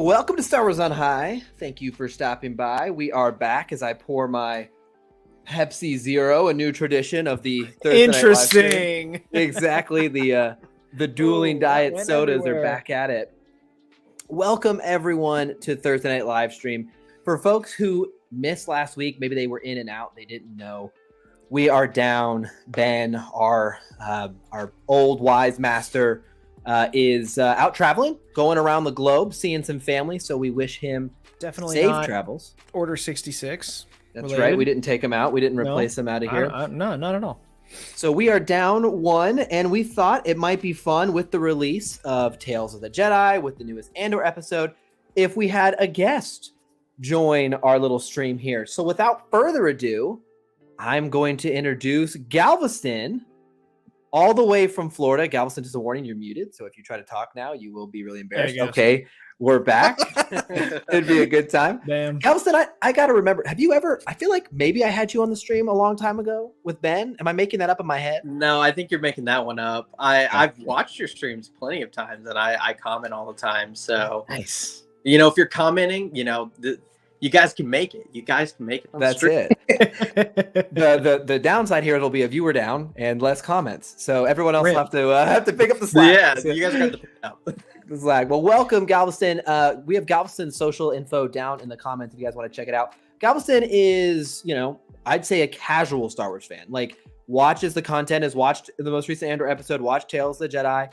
Welcome to Star Wars on High. Thank you for stopping by. We are back as I pour my Pepsi Zero, a new tradition of the Thursday night live stream. Interesting. Exactly. The dueling diet sodas everywhere. are back at it. Welcome everyone to Thursday night live stream. For folks who missed last week, maybe they were in and out, they didn't know. We are down. Ben, our old wise master, is out traveling, going around the globe, seeing some family. So we wish him Definitely safe not travels. Order 66. That's related. right. We didn't take him out. We didn't No. replace him out of here. No, not at all. So we are down one, and we thought it might be fun with the release of Tales of the Jedi, with the newest Andor episode, if we had a guest join our little stream here. So without further ado, I'm going to introduce Galveston, all the way from Florida. Galveston, just a warning, you're muted. So if you try to talk now, you will be really embarrassed. Okay, we're back. It'd be a good time. Damn. Galveston, I got to remember, have you ever, I feel like maybe I had you on the stream a long time ago with Ben. Am I making that up in my head? No, I think you're making that one up. I've watched your streams plenty of times, and I comment all the time. So, Nice. you know, if you're commenting, you know, you guys can make it. You guys can make it. On That's stream. it. The downside here, it'll be a viewer down and less comments. So everyone else will have to pick up the slack. Yeah, you guys got to pick it up. The slack. Well, welcome, Galveston. We have Galveston's social info down in the comments if you guys want to check it out. Galveston is, you know, I'd say a casual Star Wars fan. Like, watches the content, has watched the most recent Andor episode, watched Tales of the Jedi,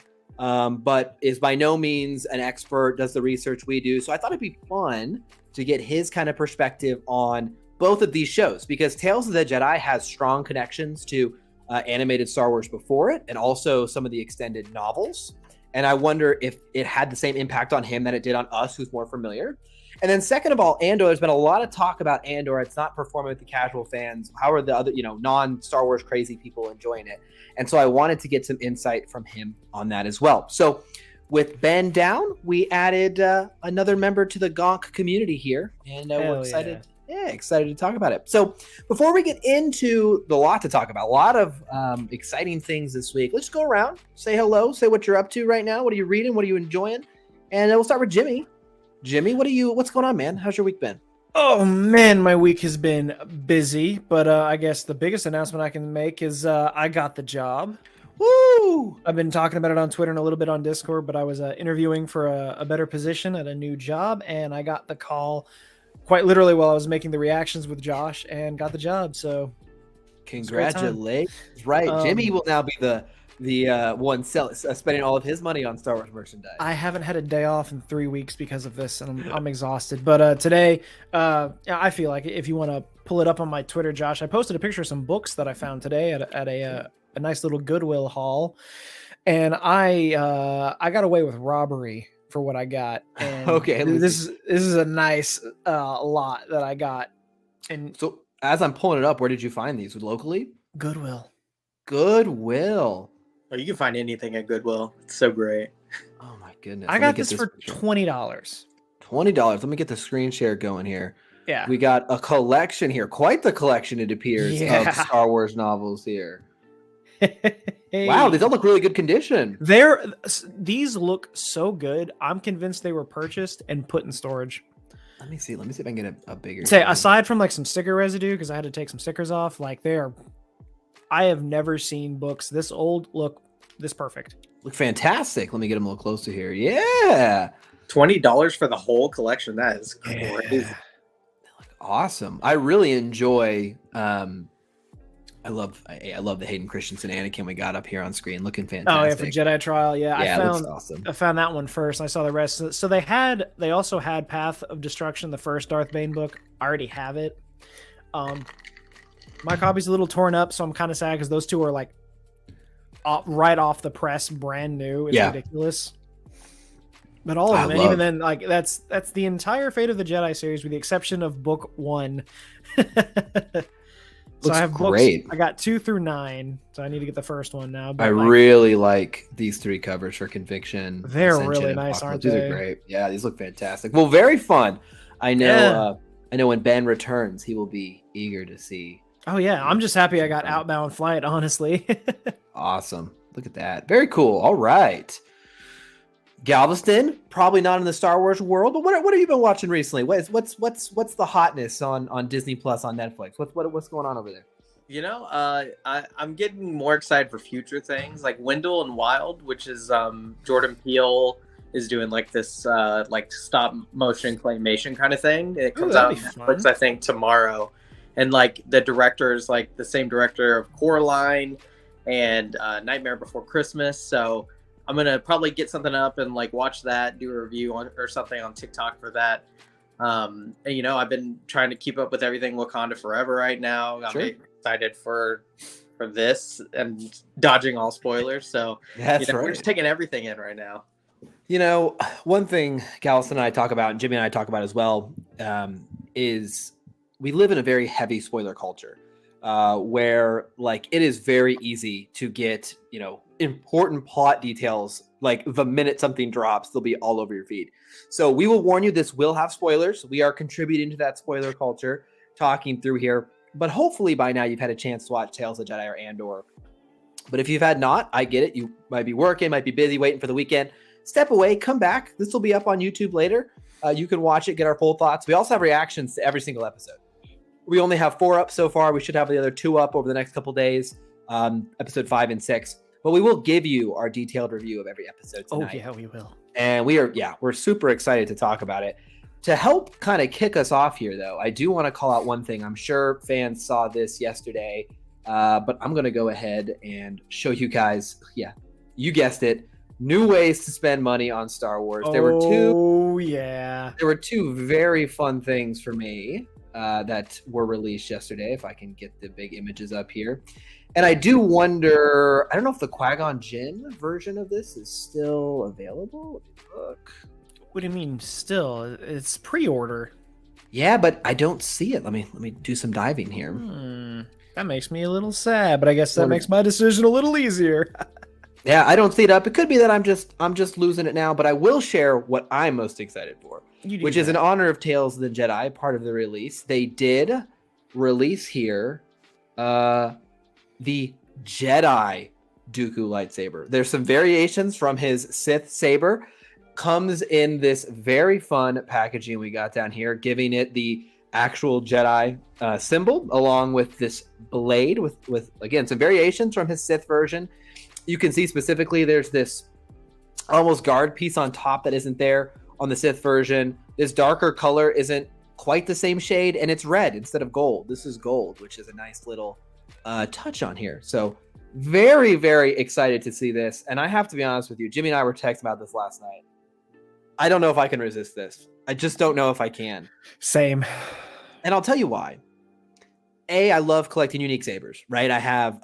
but is by no means an expert, does the research we do. So I thought it'd be fun to get his kind of perspective on both of these shows, because Tales of the Jedi has strong connections to animated Star Wars before it, and also some of the extended novels. And I wonder if it had the same impact on him that it did on us, who's more familiar. And then second of all, Andor, there's been a lot of talk about Andor. It's not performing with the casual fans. How are the other, you know, non-Star Wars crazy people enjoying it? And so I wanted to get some insight from him on that as well. So with Ben down, we added another member to the Gonk community here, and we're excited. Yeah, excited to talk about it. So before we get into the lot to talk about, a lot of exciting things this week, let's go around, say hello, say what you're up to right now. What are you reading? What are you enjoying? And we'll start with Jimmy. Jimmy, what's going on, man? How's your week been? Oh, man, my week has been busy, but I guess the biggest announcement I can make is I got the job. Woo! I've been talking about it on Twitter and a little bit on Discord, but I was interviewing for a better position at a new job, and I got the call quite literally while I was making the reactions with Josh and got the job. So congratulations. Right. Jimmy will now be the one spending all of his money on Star Wars merchandise. I haven't had a day off in 3 weeks because of this, and I'm exhausted. But today, I feel like if you want to pull it up on my Twitter, Josh, I posted a picture of some books that I found today at a nice little Goodwill haul, and I got away with robbery for what I got. And okay, this is a nice lot that I got. And so as I'm pulling it up, where did you find these? Locally? Goodwill. Oh, you can find anything at Goodwill. It's so great. Oh my goodness! I got this for $20. $20. Let me get the screen share going here. Yeah, we got a collection here, quite the collection it appears of Star Wars novels here. Hey. Wow, these all look really good condition. These look so good. I'm convinced they were purchased and put in storage. Let me see if I can get a bigger. Aside from like some sticker residue, because I had to take some stickers off, like I have never seen books this old look this perfect. Look fantastic. Let me get them a little closer here. Yeah. $20 for the whole collection. That is crazy. Yeah. They look awesome. I really enjoy I love the Hayden Christensen Anakin we got up here on screen, looking fantastic. Oh yeah, for Jedi Trial, yeah. Looks awesome. I found that one first. And I saw the rest. So they also had Path of Destruction, the first Darth Bane book. I already have it. My copy's a little torn up, so I'm kind of sad because those two are like right off the press, brand new. It's ridiculous. But all of them, and even then, like that's the entire Fate of the Jedi series, with the exception of book 1. So I have great. Books, I got 2 through 9, so I need to get the first one now. But I really like these 3 covers for Conviction. They're really nice, aren't they? These are great. Yeah, these look fantastic. Well, very fun. I know. I know when Ben returns, he will be eager to see. Oh yeah, I'm just happy I got Outbound Flight. Honestly. Awesome. Look at that. Very cool. All right. Galveston, probably not in the Star Wars world, but what have you been watching recently? What's the hotness on Disney Plus on Netflix? What's going on over there? I'm getting more excited for future things like Wendell and Wild, which is Jordan Peele is doing like this like stop motion claymation kind of thing. It comes out on Netflix, I think, tomorrow. And like the director is like the same director of Coraline and Nightmare Before Christmas. So I'm gonna probably get something up and like watch that, do a review on or something on TikTok for that. And, I've been trying to keep up with everything Wakanda Forever right now. I'm excited for this and dodging all spoilers. So we're just taking everything in right now. One thing Galveston and I talk about, and Jimmy and I talk about as well, is we live in a very heavy spoiler culture where like it is very easy to get, important plot details. Like the minute something drops, they'll be all over your feed. So we will warn you, this will have spoilers. We are contributing to that spoiler culture, talking through here. But hopefully by now you've had a chance to watch Tales of Jedi or Andor. But if you've had not, I get it. You might be working, might be busy, waiting for the weekend. Step away, come back. This will be up on YouTube later. You can watch it, get our full thoughts. We also have reactions to every single episode. We only have 4 up so far. We should have the other 2 up over the next couple days, episode 5 and 6. But we will give you our detailed review of every episode tonight. Oh, yeah, we will. And we're super excited to talk about it. To help kind of kick us off here, though, I do want to call out one thing. I'm sure fans saw this yesterday, but I'm going to go ahead and show you guys, you guessed it, new ways to spend money on Star Wars. There were two very fun things for me that were released yesterday, if I can get the big images up here. And I do wonder, I don't know if the Qui-Gon Jinn version of this is still available. Let me look. What do you mean still? It's pre-order. Yeah, but I don't see it. Let me do some diving here. That makes me a little sad, but I guess that makes my decision a little easier. Yeah, I don't see it up. It could be that I'm just losing it now, but I will share what I'm most excited for, which is in honor of Tales of the Jedi, part of the release. They did release here the Jedi Dooku lightsaber. There's some variations from his Sith saber. Comes in this very fun packaging we got down here, giving it the actual Jedi symbol along with this blade with again some variations from his Sith version. You can see specifically there's this almost guard piece on top that isn't there on the Sith version. This darker color isn't quite the same shade, and it's red instead of gold. This is gold, which is a nice little touch on here. So very, very excited to see this. And I have to be honest with you, Jimmy and I were texting about this last night. I don't know if I can resist this. I just don't know if I can. Same. And I'll tell you why. I love collecting unique sabers, right? I have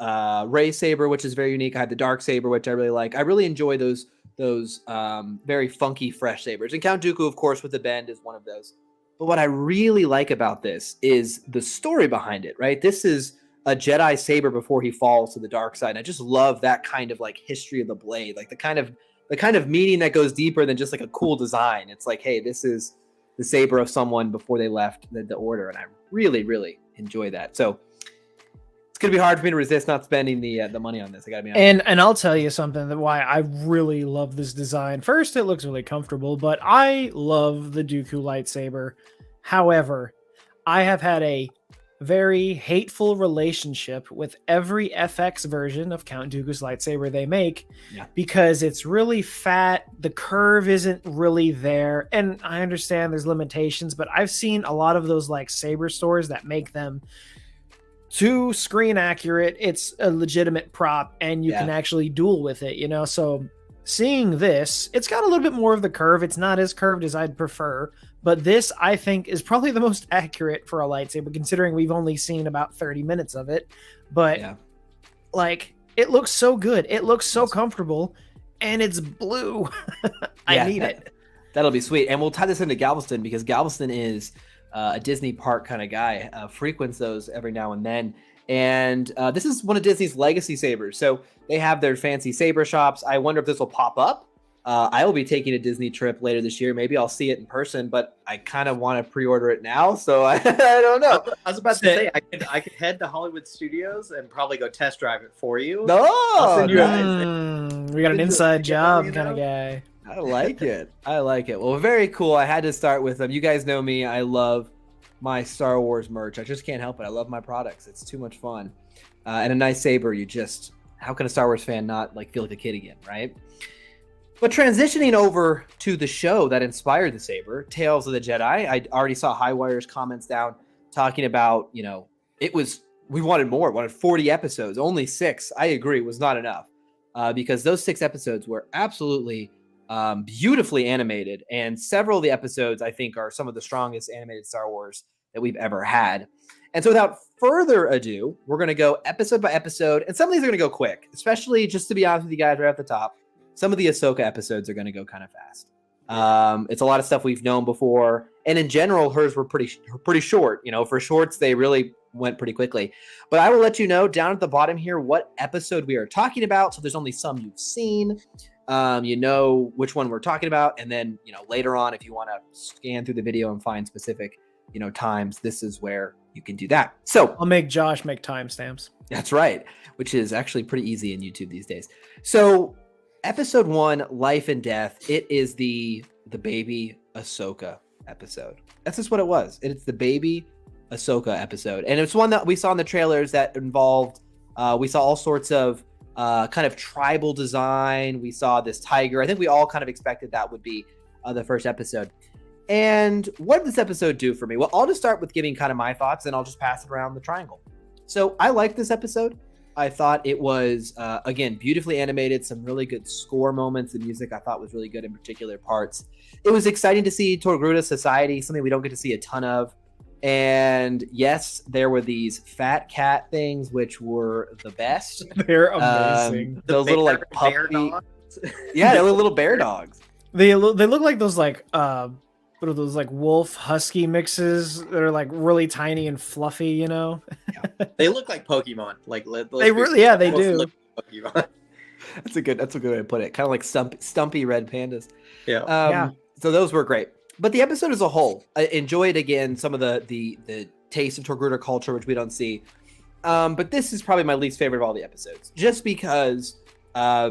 Rey's saber, which is very unique. I have the dark saber, which I really like. I really enjoy those very funky, fresh sabers. And Count Dooku, of course, with the bend is one of those. But what I really like about this is the story behind it, right? This is a Jedi saber before he falls to the dark side. And I just love that kind of like history of the blade, like the kind of meaning that goes deeper than just like a cool design. It's like, hey, this is the saber of someone before they left the order. And I really, really enjoy that. So it's going to be hard for me to resist not spending the money on this. I got to be honest. And I'll tell you something that why I really love this design. First, it looks really comfortable, but I love the Dooku lightsaber. However, I have had a very hateful relationship with every FX version of Count Dooku's lightsaber they make because it's really fat. The curve isn't really there. And I understand there's limitations, but I've seen a lot of those like saber stores that make them too screen accurate. It's a legitimate prop and you can actually duel with it, you know? So seeing this, it's got a little bit more of the curve. It's not as curved as I'd prefer, but this I think is probably the most accurate for a lightsaber considering we've only seen about 30 minutes of it. But like it looks so good. It looks so comfortable and it's blue. I need it. That'll be sweet. And we'll tie this into Galveston because Galveston is a Disney park kind of guy, frequents those every now and then. And this is one of Disney's legacy sabers. So they have their fancy saber shops. I wonder if this will pop up. I will be taking a Disney trip later this year. Maybe I'll see it in person, but I kind of want to pre-order it now. So I don't know. I was about to say I could head to Hollywood Studios and probably go test drive it for you. No, I'll send you we got an inside job kind of guy. I like it. I like it. Well, very cool. I had to start with them. You guys know me. I love my Star Wars merch. I just can't help it. I love my products. It's too much fun. And a nice saber. How can a Star Wars fan not like feel like a kid again, right? But transitioning over to the show that inspired the saber, Tales of the Jedi. I already saw Highwire's comments down talking about, we wanted more. Wanted 40 episodes. Only 6. I agree, was not enough. Because those 6 episodes were absolutely beautifully animated, and several of the episodes I think are some of the strongest animated Star Wars that we've ever had. And so without further ado, we're going to go episode by episode, and some of these are going to go quick, especially just to be honest with you guys right at the top. Some of the Ahsoka episodes are going to go kind of fast. It's a lot of stuff we've known before, and in general, hers were pretty short. For shorts, they really went pretty quickly. But I will let you know down at the bottom here what episode we are talking about. So there's only some you've seen. Which one we're talking about, and then later on, if you want to scan through the video and find specific times, this is where you can do that. So I'll make Josh make timestamps. That's right, which is actually pretty easy in YouTube these days. So episode 1, Life and Death. It is the baby Ahsoka episode. That's just what it was. It's the baby Ahsoka episode, and it's one that we saw in the trailers that involved. We saw all sorts of kind of tribal design. We saw this tiger. I think we all kind of expected that would be the first episode. And what did this episode do for me? Well, I'll just start with giving kind of my thoughts, and I'll just pass it around the triangle. So I liked this episode. I thought it was, again, beautifully animated, some really good score moments. The music I thought was really good in particular parts. It was exciting to see Togruta society, something we don't get to see a ton of. And yes, there were these fat cat things, which were the best. They're amazing. Those little like puppy, yeah, they were little bear dogs. They look like those what are those like wolf husky mixes that are like really tiny and fluffy, Yeah. They look like Pokemon. They really, yeah, they do. Look like Pokemon. That's a good way to put it. Kind of like stumpy red pandas. Yeah. Yeah. So those were great. But the episode as a whole, I enjoyed again some of the taste of Togruta culture, which we don't see. But this is probably my least favorite of all the episodes, just because I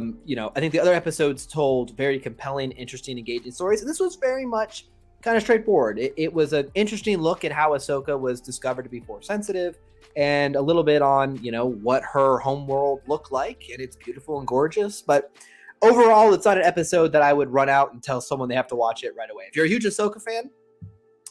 think the other episodes told very compelling, interesting, engaging stories, and this was very much kind of straightforward. It was an interesting look at how Ahsoka was discovered to be Force sensitive, and a little bit on what her homeworld looked like, and it's beautiful and gorgeous, but overall, it's not an episode that I would run out and tell someone they have to watch it right away. If you're a huge Ahsoka fan,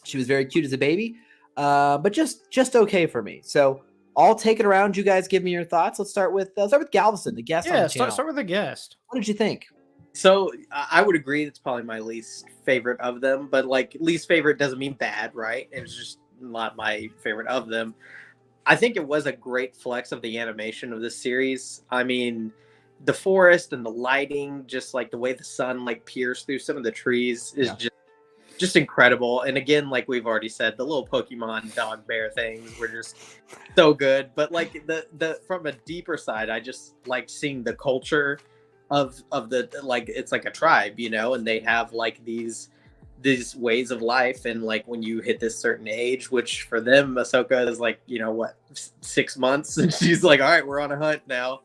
she was very cute as a baby, but just okay for me. So I'll take it around. You guys give me your thoughts. Let's start with Galveston, the guest on the channel. Start with the guest. What did you think? So I would agree it's probably my least favorite of them, but least favorite doesn't mean bad, right? It's just not my favorite of them. I think it was a great flex of the animation of this series. I mean, the forest and the lighting, just like the way the sun peers through some of the trees is just incredible. And again, like we've already said, the little Pokemon dog bear things were just so good. But the from a deeper side, I just like seeing the culture of the it's like a tribe, and they have these ways of life, and when you hit this certain age, which for them Ahsoka is 6 months, and she's like, all right, we're on a hunt now.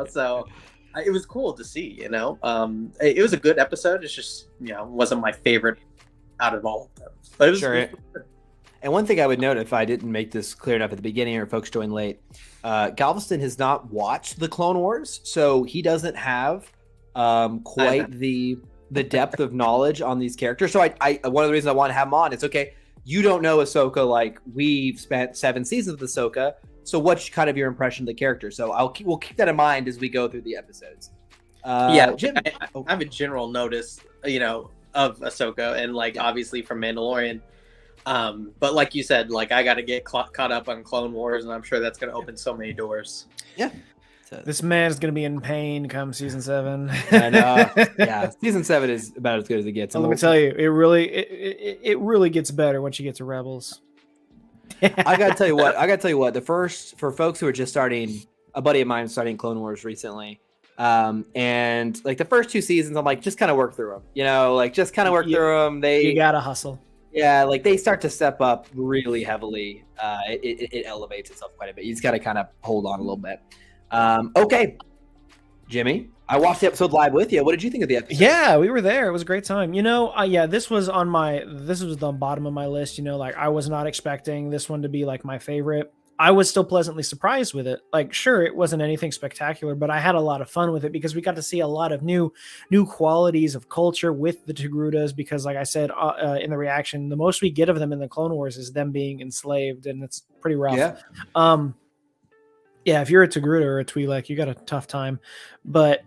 So it was cool to see, it was a good episode. It's just, wasn't my favorite out of all of them, but it was sure. And one thing I would note, if I didn't make this clear enough at the beginning or folks joined late, Galveston has not watched the Clone Wars, so he doesn't have quite the depth of knowledge on these characters. So I one of the reasons I want to have him on is, okay, you don't know Ahsoka like we've spent 7 seasons with Ahsoka. So what's kind of your impression of the character? So we'll keep that in mind as we go through the episodes. Jim, I have a general notice, of Ahsoka, and obviously from Mandalorian. But like you said, I got to get caught up on Clone Wars, and I'm sure that's going to open so many doors. Yeah. This man is going to be in pain come season 7. And yeah, season 7 is about as good as it gets. So let me tell you, it really gets better once you get to Rebels. I gotta tell you what. For folks who are just starting, a buddy of mine was starting Clone Wars recently, and the first 2 seasons, I'm like, just kind of work through them, just kind of work through them. You gotta hustle. Yeah, they start to step up really heavily. It elevates itself quite a bit. You just gotta kind of hold on a little bit. Okay, Jimmy, I watched the episode live with you. What did you think of the episode? Yeah, we were there. It was a great time. This was the bottom of my list. Like I was not expecting this one to be like my favorite. I was still pleasantly surprised with it. Like, sure, it wasn't anything spectacular, but I had a lot of fun with it because we got to see a lot of new qualities of culture with the Togrutas. Because, like I said in the reaction, the most we get of them in the Clone Wars is them being enslaved, and it's pretty rough. Yeah. Yeah, if you're a Togruta or a Twi'lek, you got a tough time. But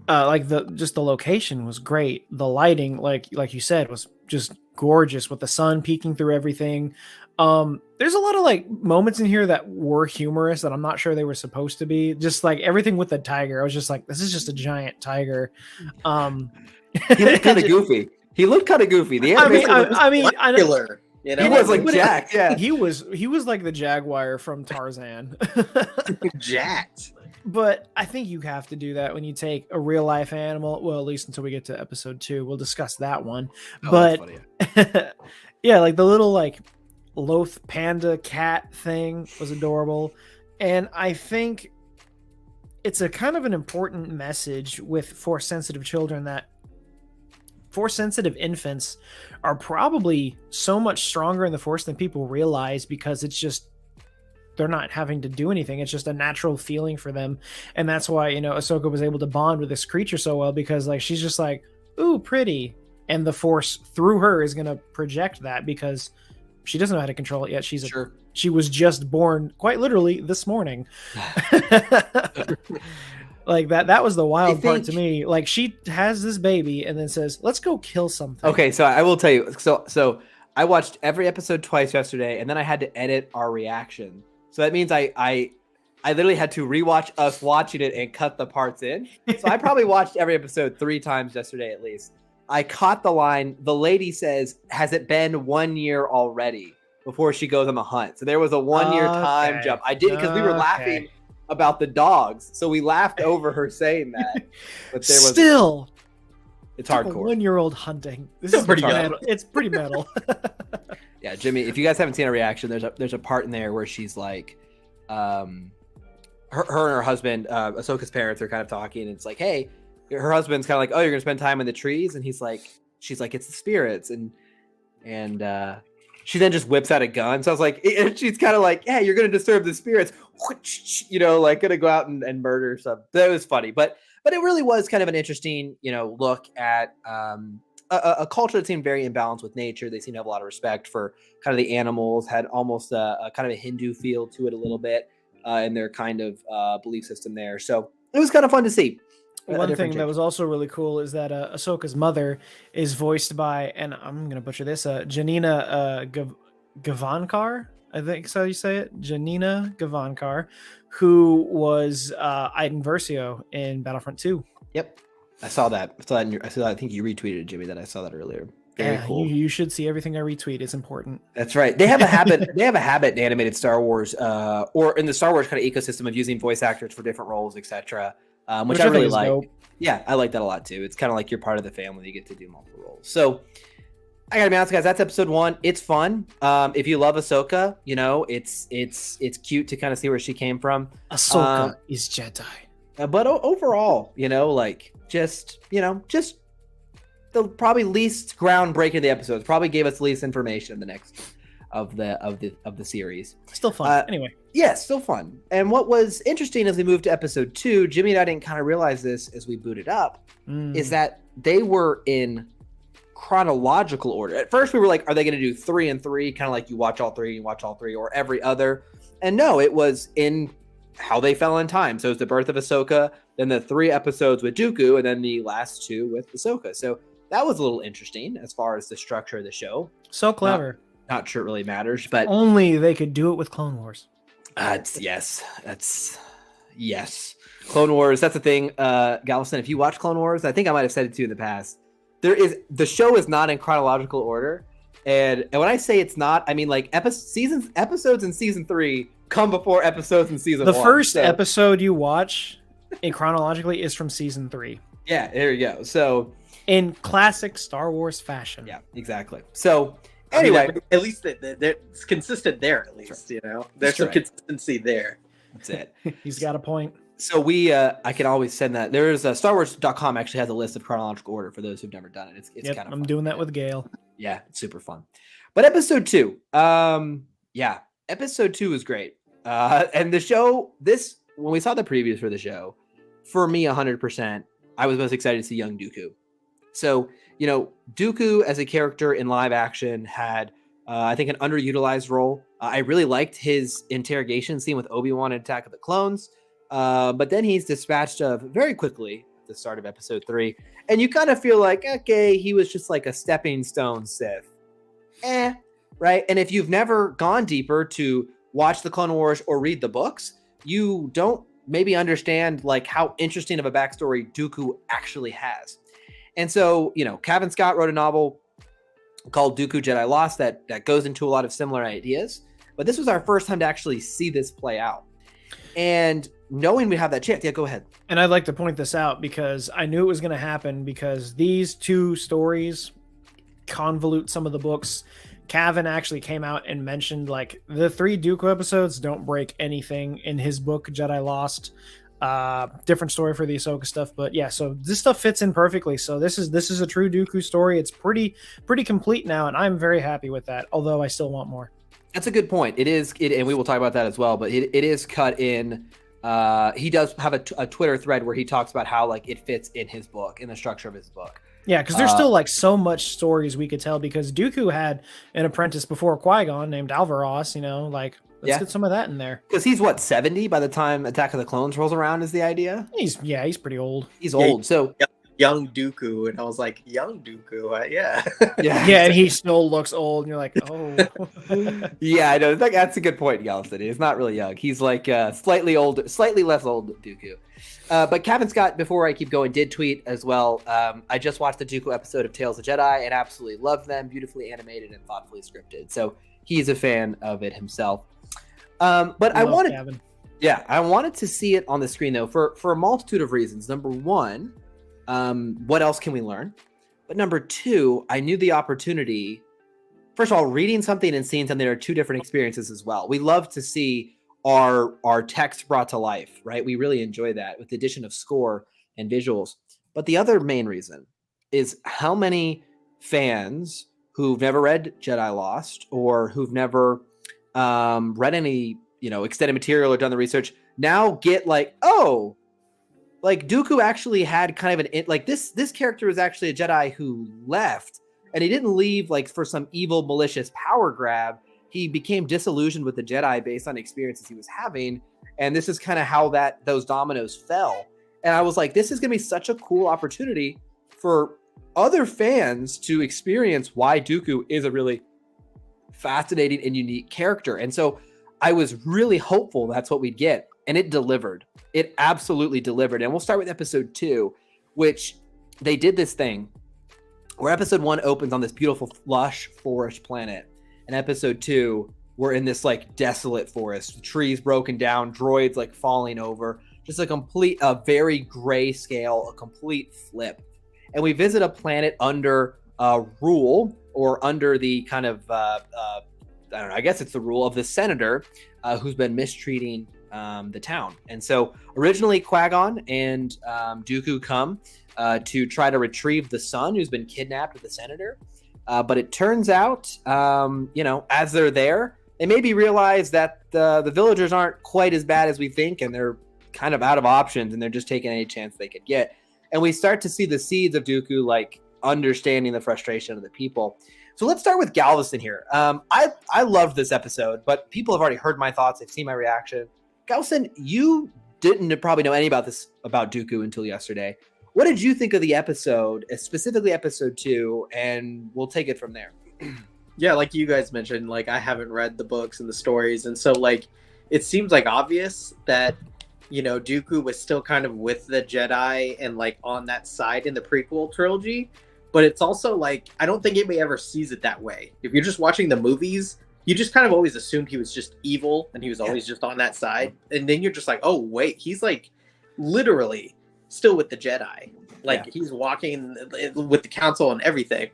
the location was great. The lighting, like you said, was just gorgeous with the sun peeking through everything. There's a lot of like moments in here that were humorous that I'm not sure they were supposed to be. Just like everything with the tiger, I was just like, this is just a giant tiger. He looked kind of goofy. The killer. He was like jacked. Yeah, he was like the jaguar from Tarzan. Jacked. But I think you have to do that when you take a real life animal. Well, at least until we get to episode 2, we'll discuss that one. But yeah, like the little like loath panda cat thing was adorable. And I think it's a kind of an important message with force sensitive children that force sensitive infants are probably so much stronger in the force than people realize, because it's just they're not having to do anything. It's just a natural feeling for them. And that's why, Ahsoka was able to bond with this creature so well, because like she's just like, ooh, pretty. And the force through her is going to project that because she doesn't know how to control it yet. She was just born quite literally this morning. Like that was the wild part to me. Like she has this baby and then says, let's go kill something. Okay. So I will tell you, so I watched every episode twice yesterday, and then I had to edit our reaction. So that means I literally had to rewatch us watching it and cut the parts in. So I probably watched every episode 3 times yesterday at least. I caught the line. The lady says, has it been 1 year already before she goes on the hunt? So there was a 1 year time jump. I did because we were laughing about the dogs. So we laughed over her saying that. But there was it's hardcore. 1-year-old hunting. This is pretty metal. It's pretty metal. Yeah, Jimmy, if you guys haven't seen a reaction, there's a part in there where she's like, her and her husband, Ahsoka's parents are kind of talking, and it's like, hey, her husband's kind of like, oh, you're gonna spend time in the trees, and she's like, it's the spirits, and she then just whips out a gun. So I was like, she's kind of like, yeah, you're gonna disturb the spirits, like gonna go out and murder stuff. That was funny, but it really was kind of an interesting, look at a culture that seemed very imbalanced with nature. They seemed to have a lot of respect for kind of the animals, had almost a kind of a Hindu feel to it a little bit in their kind of belief system there. So it was kind of fun to see. One thing that was also really cool is that Ahsoka's mother is voiced by, and I'm going to butcher this, Janina Gavankar, I think is how you say it, Janina Gavankar, who was Iden Versio in Battlefront 2. Yep. I saw that. I think you retweeted it, Jimmy. That I saw that earlier. Very cool. You should see everything I retweet. It's important. That's right. They have a habit. They have a habit in animated Star Wars, or in the Star Wars kind of ecosystem of using voice actors for different roles, etc. Which I really like. Dope. Yeah, I like that a lot too. It's kind of like you're part of the family. You get to do multiple roles. So I gotta be honest, guys. That's episode 1. It's fun. If you love Ahsoka, it's cute to kind of see where she came from. Ahsoka is Jedi. But overall, just the probably least groundbreaking of the episodes. Probably gave us least information in the next of the series. Still fun. Anyway. Yeah, still fun. And what was interesting as we moved to episode 2, Jimmy and I didn't kind of realize this as we booted up, is that they were in chronological order. At first we were like, are they going to do 3 and 3? Kind of like you watch all 3, or every other. And no, it was in how they fell in time. So it was the birth of Ahsoka, then the 3 episodes with Dooku, and then the last 2 with Ahsoka. So that was a little interesting as far as the structure of the show. So clever. Not sure it really matters, but only they could do it with Clone Wars. Yes. Clone Wars. That's the thing, Galveston. If you watch Clone Wars, I think I might have said it to you in the past. The show is not in chronological order, and when I say it's not, I mean like episodes in season 3 come before episodes in season 1. The first episode you watch in chronologically is from season 3. Yeah, there you go. So in classic Star Wars fashion. Yeah, exactly. So. Anyway, at least it's consistent there. At least there's some consistency there. That's it. He's got a point. So I can always send that. There's StarWars.com actually has a list of chronological order for those who've never done it. It's Yep, kind of I'm fun. doing that with Gail. Yeah, it's super fun. But episode 2, episode 2 is great. And the show, when we saw the previews for the show, for me, 100%, I was most excited to see young Dooku. So, Dooku as a character in live action had, I think, an underutilized role. I really liked his interrogation scene with Obi-Wan in Attack of the Clones. But then he's dispatched of very quickly at the start of episode 3. And you kind of feel like, okay, he was just like a stepping stone Sith. Right? And if you've never gone deeper to watch the Clone Wars or read the books, you don't maybe understand like how interesting of a backstory Dooku actually has. And so, Cavan Scott wrote a novel called Dooku Jedi Lost that goes into a lot of similar ideas. But this was our first time to actually see this play out. And knowing we have that chance, go ahead. And I'd like to point this out because I knew it was going to happen because these two stories convolute some of the books. Cavan actually came out and mentioned like the 3 Dooku episodes don't break anything in his book Jedi Lost. Different story for the Ahsoka stuff, but yeah, so this stuff fits in perfectly. So this is a true Dooku story. It's pretty complete now, and I'm very happy with that. Although I still want more. That's a good point. It is, and we will talk about that as well. But it is cut in. He does have a Twitter thread where he talks about how like it fits in his book, in the structure of his book. Yeah, because there's still like so much stories we could tell because Dooku had an apprentice before Qui-Gon named Alvaros, let's get some of that in there. Because he's 70 by the time Attack of the Clones rolls around is the idea. He's pretty old. He's old. So young Dooku, and I was like, young Dooku, yeah. Yeah, and he still looks old, and you're like, oh. Yeah, I know. That's a good point, Galveston. He's not really young. He's like slightly older, slightly less old Dooku. But Cavan Scott, before I keep going, did tweet as well. I just watched the Dooku episode of Tales of Jedi and absolutely loved them. Beautifully animated and thoughtfully scripted. So he's a fan of it himself. But I wanted, Cavan. I wanted to see it on the screen though for a multitude of reasons. Number one, what else can we learn? But number two, I knew the opportunity. First of all, reading something and seeing something are two different experiences as well. We love to see our text brought to life, right? We really enjoy that with the addition of score and visuals. But the other main reason is how many fans who've never read Jedi Lost or who've never read any, extended material or done the research now get like, oh, like Dooku actually had kind of this character was actually a Jedi who left, and he didn't leave like for some evil malicious power grab. He became disillusioned with the Jedi based on experiences he was having, and this is kind of how those dominoes fell. And I was like, this is going to be such a cool opportunity for other fans to experience why Dooku is a really fascinating and unique character. And so I was really hopeful that's what we'd get, and it delivered. It absolutely delivered. And we'll start with episode 2, which they did this thing where episode 1 opens on this beautiful lush forest planet, and episode 2 we're in this like desolate forest, the trees broken down, droids like falling over, just a very gray scale, a complete flip. And we visit a planet under rule, or under the kind of I don't know, I guess it's the rule of the senator who's been mistreating the town. And so originally Qui-Gon and Dooku come to try to retrieve the son who's been kidnapped with the senator. But it turns out, as they're there, they maybe realize that the villagers aren't quite as bad as we think, and they're kind of out of options, and they're just taking any chance they could get. And we start to see the seeds of Dooku, like understanding the frustration of the people. So let's start with Galveston here. I loved this episode, but people have already heard my thoughts. They've seen my reaction. Galveston, you didn't probably know any about Dooku until yesterday. What did you think of the episode, specifically episode 2? And we'll take it from there. Yeah, like you guys mentioned, like I haven't read the books and the stories, and so like it seems like obvious that Dooku was still kind of with the Jedi and like on that side in the prequel trilogy, but it's also like I don't think anybody ever sees it that way. If you're just watching the movies, you just kind of always assumed he was just evil and he was always just on that side, and then you're just like, oh wait, he's like literally still with the Jedi, like he's walking with the council and everything.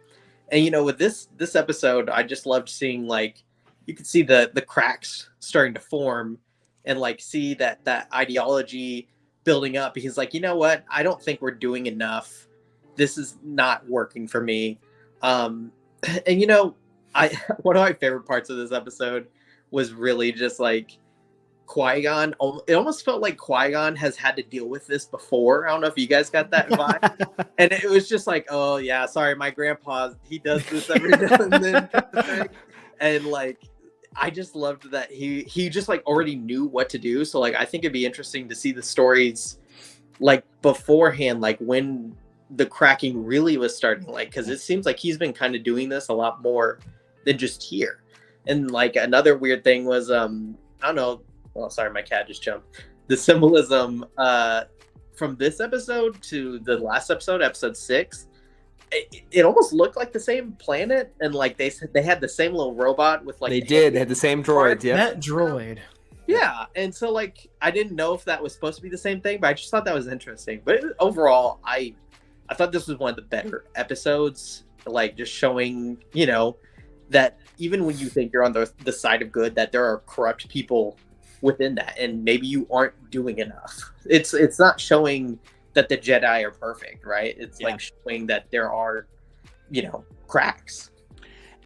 And with this episode, I just loved seeing like you could see the cracks starting to form, and like see that ideology building up because like, you know what? I don't think we're doing enough. This is not working for me. And you know, one of my favorite parts of this episode was really just like Qui-Gon. It almost felt like Qui-Gon has had to deal with this before. I don't know if you guys got that vibe. And it was just like, oh yeah, sorry, my grandpa, he does this every now and then. And like, I just loved that he just like already knew what to do. So like, I think it'd be interesting to see the stories like beforehand, like when the cracking really was starting, like, because it seems like he's been kind of doing this a lot more than just here. And like another weird thing was I don't know, oh sorry, my cat just jumped, the symbolism from this episode to the last episode 6, it almost looked like the same planet, and like they said they had the same little robot with like they had the same droids. Yeah, that droid. Yeah, and so like I didn't know if that was supposed to be the same thing, but I just thought that was interesting. But overall, I thought this was one of the better episodes, like just showing, you know, that even when you think you're on the side of good, that there are corrupt people within that, and maybe you aren't doing enough. It's not showing that the Jedi are perfect, right? It's like showing that there are, you know, cracks.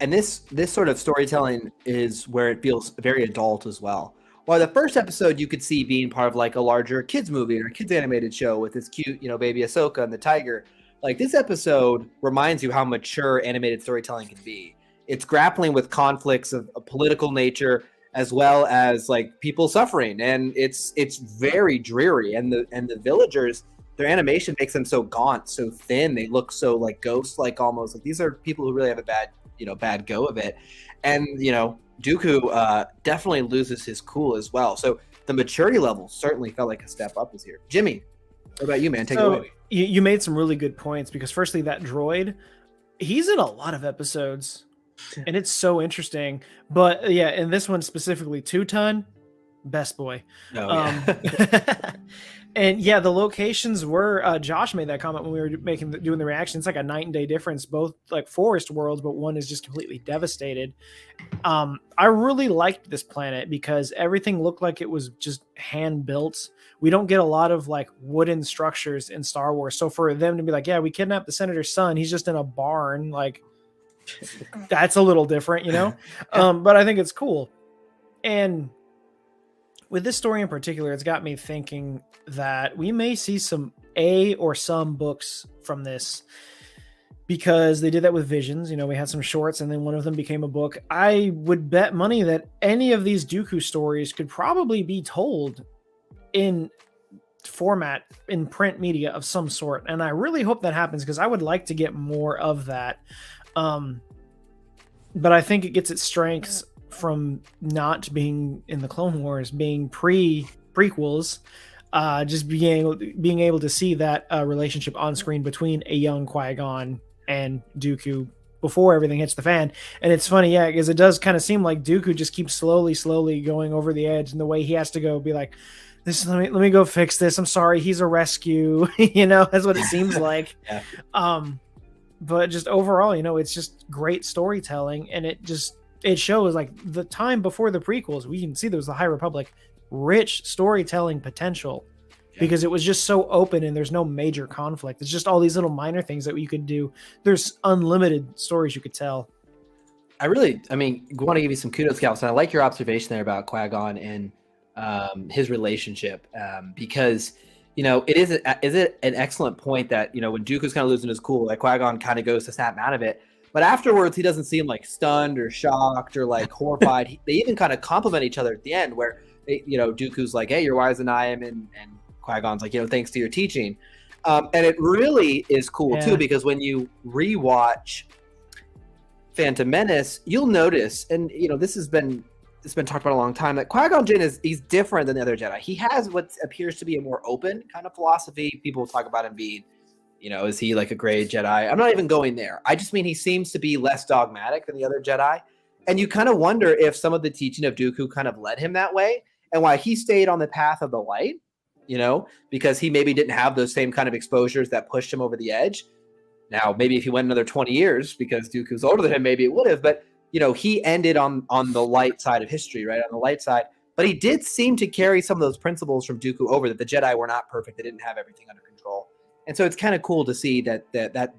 And this sort of storytelling is where it feels very adult as well. While the first episode you could see being part of like a larger kids movie or a kids animated show with this cute, you know, baby Ahsoka and the tiger. Like this episode reminds you how mature animated storytelling can be. It's grappling with conflicts of a political nature as well as like people suffering, and it's very dreary. And the villagers, their animation makes them so gaunt, so thin. They look so like ghost-like almost. Like these are people who really have a bad go of it. And you know, Dooku definitely loses his cool as well. So the maturity level certainly felt like a step up this year. Jimmy, what about you, man? Take it away. You made some really good points because firstly, that droid, he's in a lot of episodes, and it's so interesting. But yeah, in this one specifically, 2-ton, best boy. Oh, yeah. And yeah, the locations were. Josh made that comment when we were doing the reaction. It's like a night and day difference. Both like forest worlds, but one is just completely devastated. I really liked this planet because everything looked like it was just hand built. We don't get a lot of like wooden structures in Star Wars. So for them to be like, yeah, we kidnapped the senator's son, he's just in a barn, like that's a little different, you know? But I think it's cool. And with this story in particular, it's got me thinking that we may see some books from this because they did that with Visions. You know, we had some shorts and then one of them became a book. I would bet money that any of these Dooku stories could probably be told in format, in print media of some sort. And I really hope that happens because I would like to get more of that. But I think it gets its strengths from not being in the Clone Wars, being prequels, just being able to see that relationship on screen between a young Qui-Gon and Dooku before everything hits the fan. And it's funny, yeah, because it does kind of seem like Dooku just keeps slowly going over the edge, and the way he has to go be like, let me go fix this. I'm sorry, he's a rescue. You know, that's what it seems like. Yeah. But just overall, you know, it's just great storytelling, and it shows like the time before the prequels, we can see there was the High Republic, rich storytelling potential because it was just so open and there's no major conflict. It's just all these little minor things that you could do. There's unlimited stories you could tell. I want to give you some kudos, Galveston. I like your observation there about Qui-Gon and his relationship because, you know, is it an excellent point that, you know, when Dooku's kind of losing his cool, like Qui-Gon kind of goes to snap out of it. But afterwards, he doesn't seem like stunned or shocked or like horrified. They even kind of compliment each other at the end where, you know, Dooku's like, hey, you're wiser than I am. And Qui-Gon's like, you know, thanks to your teaching. And it really is cool, too, because when you rewatch Phantom Menace, you'll notice, and, you know, it's been talked about a long time, that Qui-Gon Jinn he's different than the other Jedi. He has what appears to be a more open kind of philosophy. People talk about him being, you know, is he like a gray Jedi? I'm not even going there. I just mean he seems to be less dogmatic than the other Jedi. And you kind of wonder if some of the teaching of Dooku kind of led him that way and why he stayed on the path of the light, you know, because he maybe didn't have those same kind of exposures that pushed him over the edge. Now, maybe if he went another 20 years because Dooku's older than him, maybe it would have. But, you know, he ended on the light side of history, right? On the light side. but he did seem to carry some of those principles from Dooku over, that the Jedi were not perfect. They didn't have everything under control. And so it's kind of cool to see that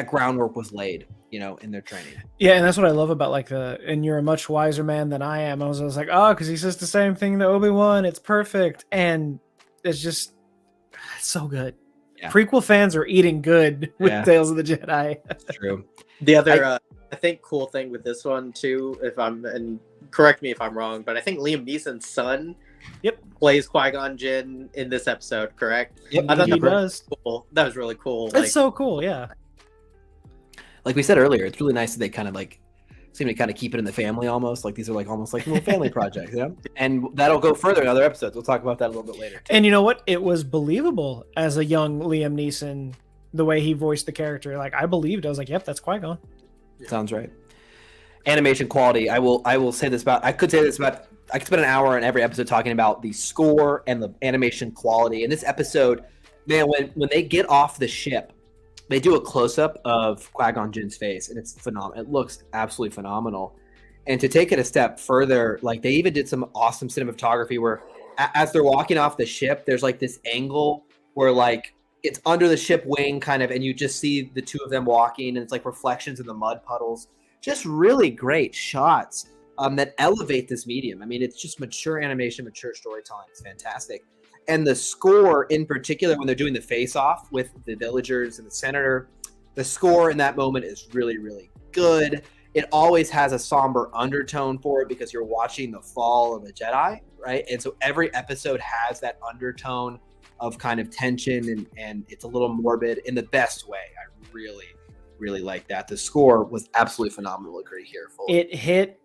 groundwork was laid, in their training. Yeah, and that's what I love about like and you're a much wiser man than I am. I was like, oh, because he says the same thing to Obi-Wan. It's perfect. And it's just so good. Yeah. Prequel fans are eating good with Tales of the Jedi. That's true. The other, I think, cool thing with this one too, and correct me if I'm wrong, but I think Liam Neeson's son plays Qui-Gon Jinn in this episode, correct? Yep, I thought he does. Cool. That was really cool. It's so cool, yeah. Like we said earlier, it's really nice that they kind of like seem to kind of keep it in the family almost. Like these are like almost like little family projects, And that'll go further in other episodes. We'll talk about that a little bit later, too. And you know what? It was believable as a young Liam Neeson, the way he voiced the character. Like I believed. I was like, yep, that's Qui-Gon. Sounds right. Animation quality. I will say this about. I could spend an hour in every episode talking about the score and the animation quality. In this episode, man, when they get off the ship, they do a close-up of Qui-Gon Jinn's face, and it's phenomenal. It looks absolutely phenomenal. And to take it a step further, like they even did some awesome cinematography where as they're walking off the ship, there's like this angle where like it's under the ship wing kind of, and you just see the two of them walking, and it's like reflections in the mud puddles. Just really great shots that elevate this medium. I mean, it's just mature animation, mature storytelling. It's fantastic. And the score in particular, when they're doing the face-off with the villagers and the senator, the score in that moment is really, really good. It always has a somber undertone for it because you're watching the fall of a Jedi, right? And so every episode has that undertone of kind of tension, and it's a little morbid in the best way. I really, really like that. The score was absolutely phenomenal. Agree here. Fully. It hit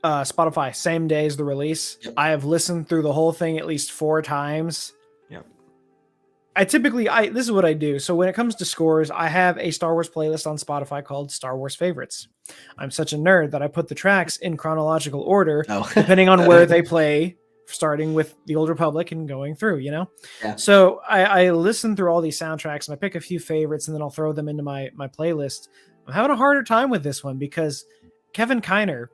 Spotify same day as the release. Yep. I have listened through the whole thing at least 4 times. Yep. This is what I do. So when it comes to scores, I have a Star Wars playlist on Spotify called Star Wars Favorites. I'm such a nerd that I put the tracks in chronological order, depending on where they play, starting with the Old Republic and going through, Yeah. So I listen through all these soundtracks and I pick a few favorites and then I'll throw them into my playlist. I'm having a harder time with this one because Kevin Kiner,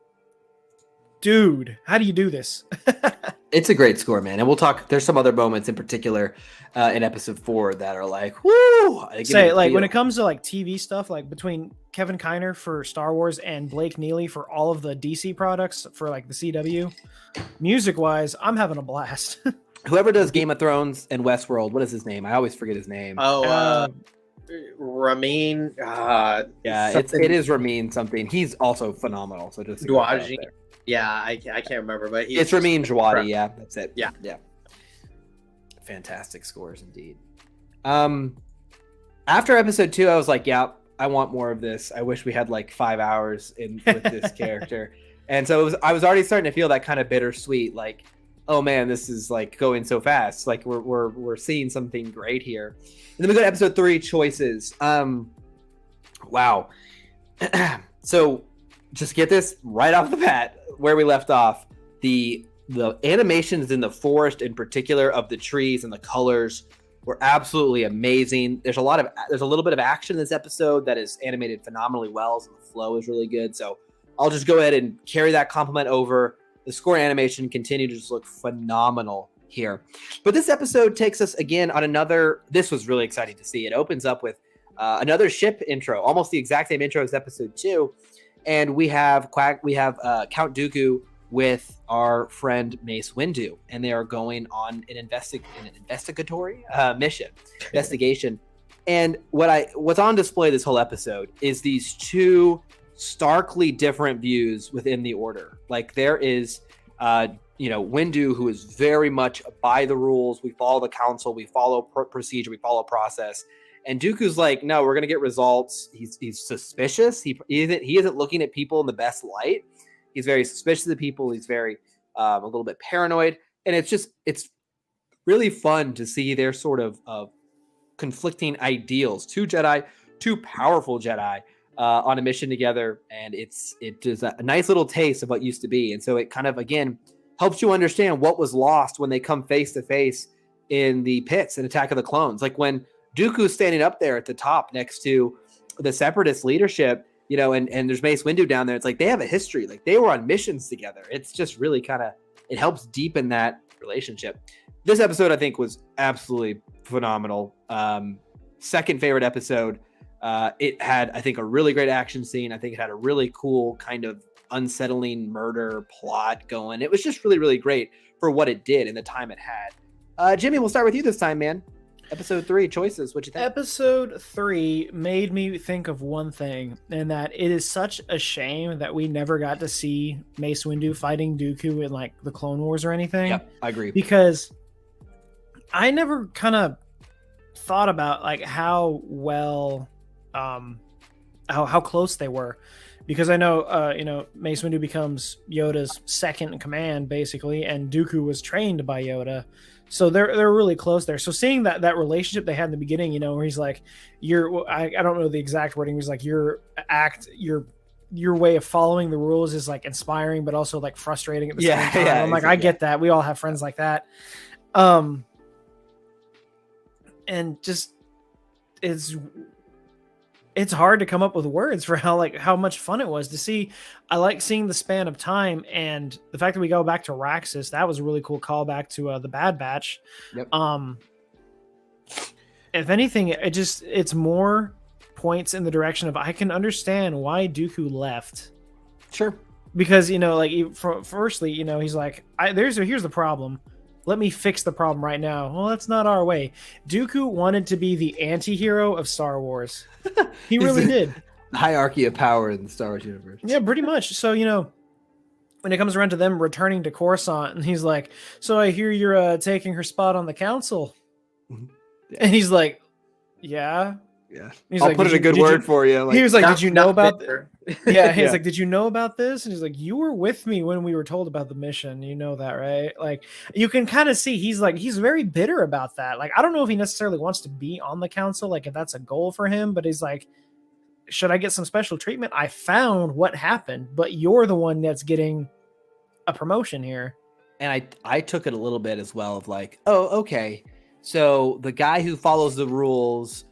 dude, how do you do this? It's a great score, man. And we'll talk. There's some other moments in particular in episode 4 that are like, woo! When it comes to like TV stuff, like between Kevin Kiner for Star Wars and Blake Neely for all of the DC products for like the CW, music wise, I'm having a blast. Whoever does Game of Thrones and Westworld, what is his name? I always forget his name. Ramin. It is Ramin something. He's also phenomenal. So just Dwaji. Yeah, I can't remember, but it's Ramin Djawadi. Yeah, that's it. Yeah. Fantastic scores indeed. After episode 2, I was like, yeah, I want more of this. I wish we had like 5 hours with this character. And so I was already starting to feel that kind of bittersweet, like, oh man, this is like going so fast. Like we're seeing something great here. And then we go to episode 3, choices. Wow. So just get this right off the bat where we left off. The animations in the forest in particular of the trees and the colors were absolutely amazing. There's a little bit of action in this episode that is animated phenomenally well, so the flow is really good. So I'll just go ahead and carry that compliment over. The score and animation continue to just look phenomenal here. But this episode takes us again on this was really exciting to see. It opens up with another ship intro, almost the exact same intro as episode 2. And we have Count Dooku with our friend Mace Windu, and they are going on an investigatory investigation. And what's on display this whole episode is these 2 starkly different views within the Order. Like there is, Windu, who is very much by the rules. We follow the council, we follow procedure, we follow process. And Dooku's like, no, we're gonna get results. He's suspicious. He isn't looking at people in the best light. He's very suspicious of people. He's very a little bit paranoid, and it's really fun to see their sort of conflicting ideals. 2 Jedi, 2 powerful Jedi on a mission together, and it is a nice little taste of what used to be. And so it kind of again helps you understand what was lost when they come face to face in the pits in Attack of the Clones, like when Dooku's standing up there at the top next to the Separatist leadership, and there's Mace Windu down there. It's like they have a history. Like they were on missions together. It's just really kind of it helps deepen that relationship. This episode, I think, was absolutely phenomenal. Second favorite episode. It had, I think, a really great action scene. I think it had a really cool kind of unsettling murder plot going. It was just really, really great for what it did and the time it had. Jimmy, we'll start with you this time, man. Episode 3, choices. What you think? Episode 3 made me think of one thing, and that it is such a shame that we never got to see Mace Windu fighting Dooku in like the Clone Wars or anything. Yeah, I agree. Because I never kind of thought about like how well, how close they were. Because I know, Mace Windu becomes Yoda's second in command, basically, and Dooku was trained by Yoda. So they're really close there. So seeing that relationship they had in the beginning, where he's like, I don't know the exact wording. He's like, your way of following the rules is like inspiring, but also like frustrating at the same time. I'm like, I get that. We all have friends like that. And just it's hard to come up with words for how much fun it was to see. I like seeing the span of time, and the fact that we go back to Raxus, that was a really cool callback to the Bad Batch. Yep. If anything, it's more points in the direction of I can understand why Dooku left. Sure. Because, firstly, he's like, here's the problem. Let me fix the problem right now. Well, that's not our way. Dooku wanted to be the anti-hero of Star Wars. He really did. Hierarchy of power in the Star Wars universe. Yeah, pretty much. So, when it comes around to them returning to Coruscant, and he's like, so I hear you're taking her spot on the council. Yeah. And he's like, yeah. Yeah. He's I'll like, put in a good word for you. He was like, did you know about Yeah, he's Yeah. like, did you know about this? And he's like, you were with me when we were told about the mission. You know that, right? Like, you can kind of see he's very bitter about that. Like, I don't know if he necessarily wants to be on the council, like if that's a goal for him, but he's like, should I get some special treatment? I found what happened, but you're the one that's getting a promotion here. And I took it a little bit as well of like, oh, okay. So the guy who follows the rules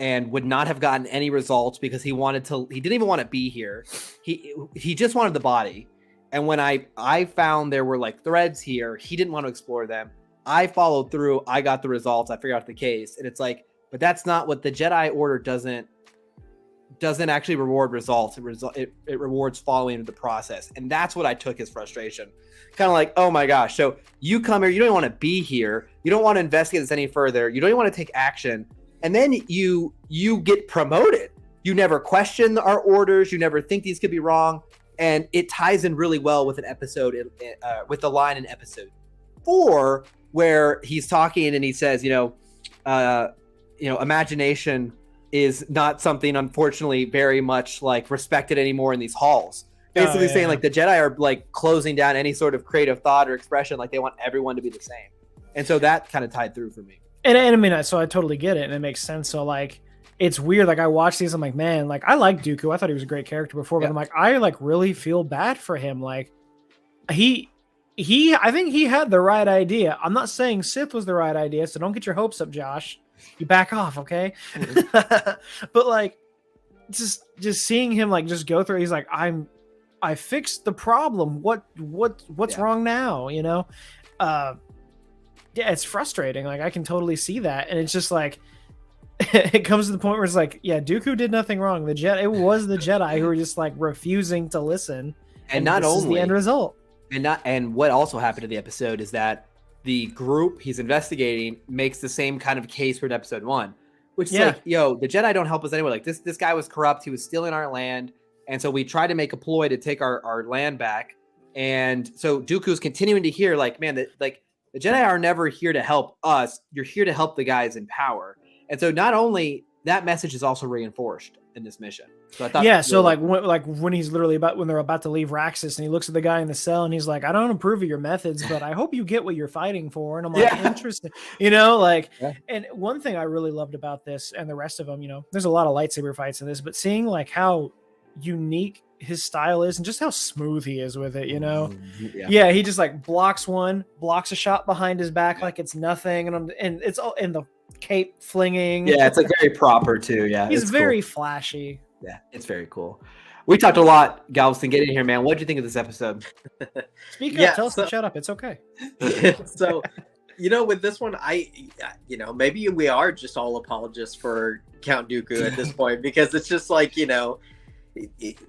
and would not have gotten any results because he didn't even want to be here. He just wanted the body. And when I found there were like threads here, he didn't want to explore them. I followed through. I got the results. I figured out the case. And it's like, but that's not what the Jedi Order doesn't actually reward results. It rewards following the process. And that's what I took as frustration. Kind of like, oh my gosh. So you come here, you don't want to be here. You don't want to investigate this any further. You don't even want to take action. And then you get promoted. You never question our orders. You never think these could be wrong. And it ties in really well with an episode, with the line in episode 4, where he's talking and he says, imagination is not something, unfortunately, very much like respected anymore in these halls. Basically saying like the Jedi are like closing down any sort of creative thought or expression. Like they want everyone to be the same. And so that kind of tied through for me. And I mean, so I totally get it, and it makes sense. So like, it's weird. Like I watch these, I'm like, man, like I like Dooku. I thought he was a great character before, but I'm like, I like really feel bad for him. Like I think he had the right idea. I'm not saying Sith was the right idea, so don't get your hopes up, Josh. You back off, okay? But like, just seeing him like just go through. He's like, I fixed the problem. What's wrong now? Yeah, it's frustrating. Like I can totally see that, and it's just like it comes to the point where it's like, yeah, Dooku did nothing wrong. It was the Jedi who were just like refusing to listen, and not only the end result. And what also happened in the episode is that the group he's investigating makes the same kind of case for episode 1, which is like, yo, the Jedi don't help us anyway. Like this guy was corrupt. He was stealing our land, and so we tried to make a ploy to take our land back. And so Dooku's continuing to hear, like, man, the Jedi are never here to help us. You're here to help the guys in power. And so not only that message is also reinforced in this mission. So I thought, so when he's literally when they're about to leave Raxus, and he looks at the guy in the cell and he's like, I don't approve of your methods, but I hope you get what you're fighting for. And I'm like, interesting, And one thing I really loved about this and the rest of them, there's a lot of lightsaber fights in this, but seeing like how unique his style is and just how smooth he is with it, he just like blocks a shot behind his back like it's nothing, and it's all in the cape flinging. It's like very proper too. He's very flashy. Yeah, it's very cool. We talked a lot, Galveston. Get in here, man. What did you think of this episode? Speak up. Tell us to shut up. It's okay. So, with this one, maybe we are just all apologists for Count Dooku at this point, because it's just like,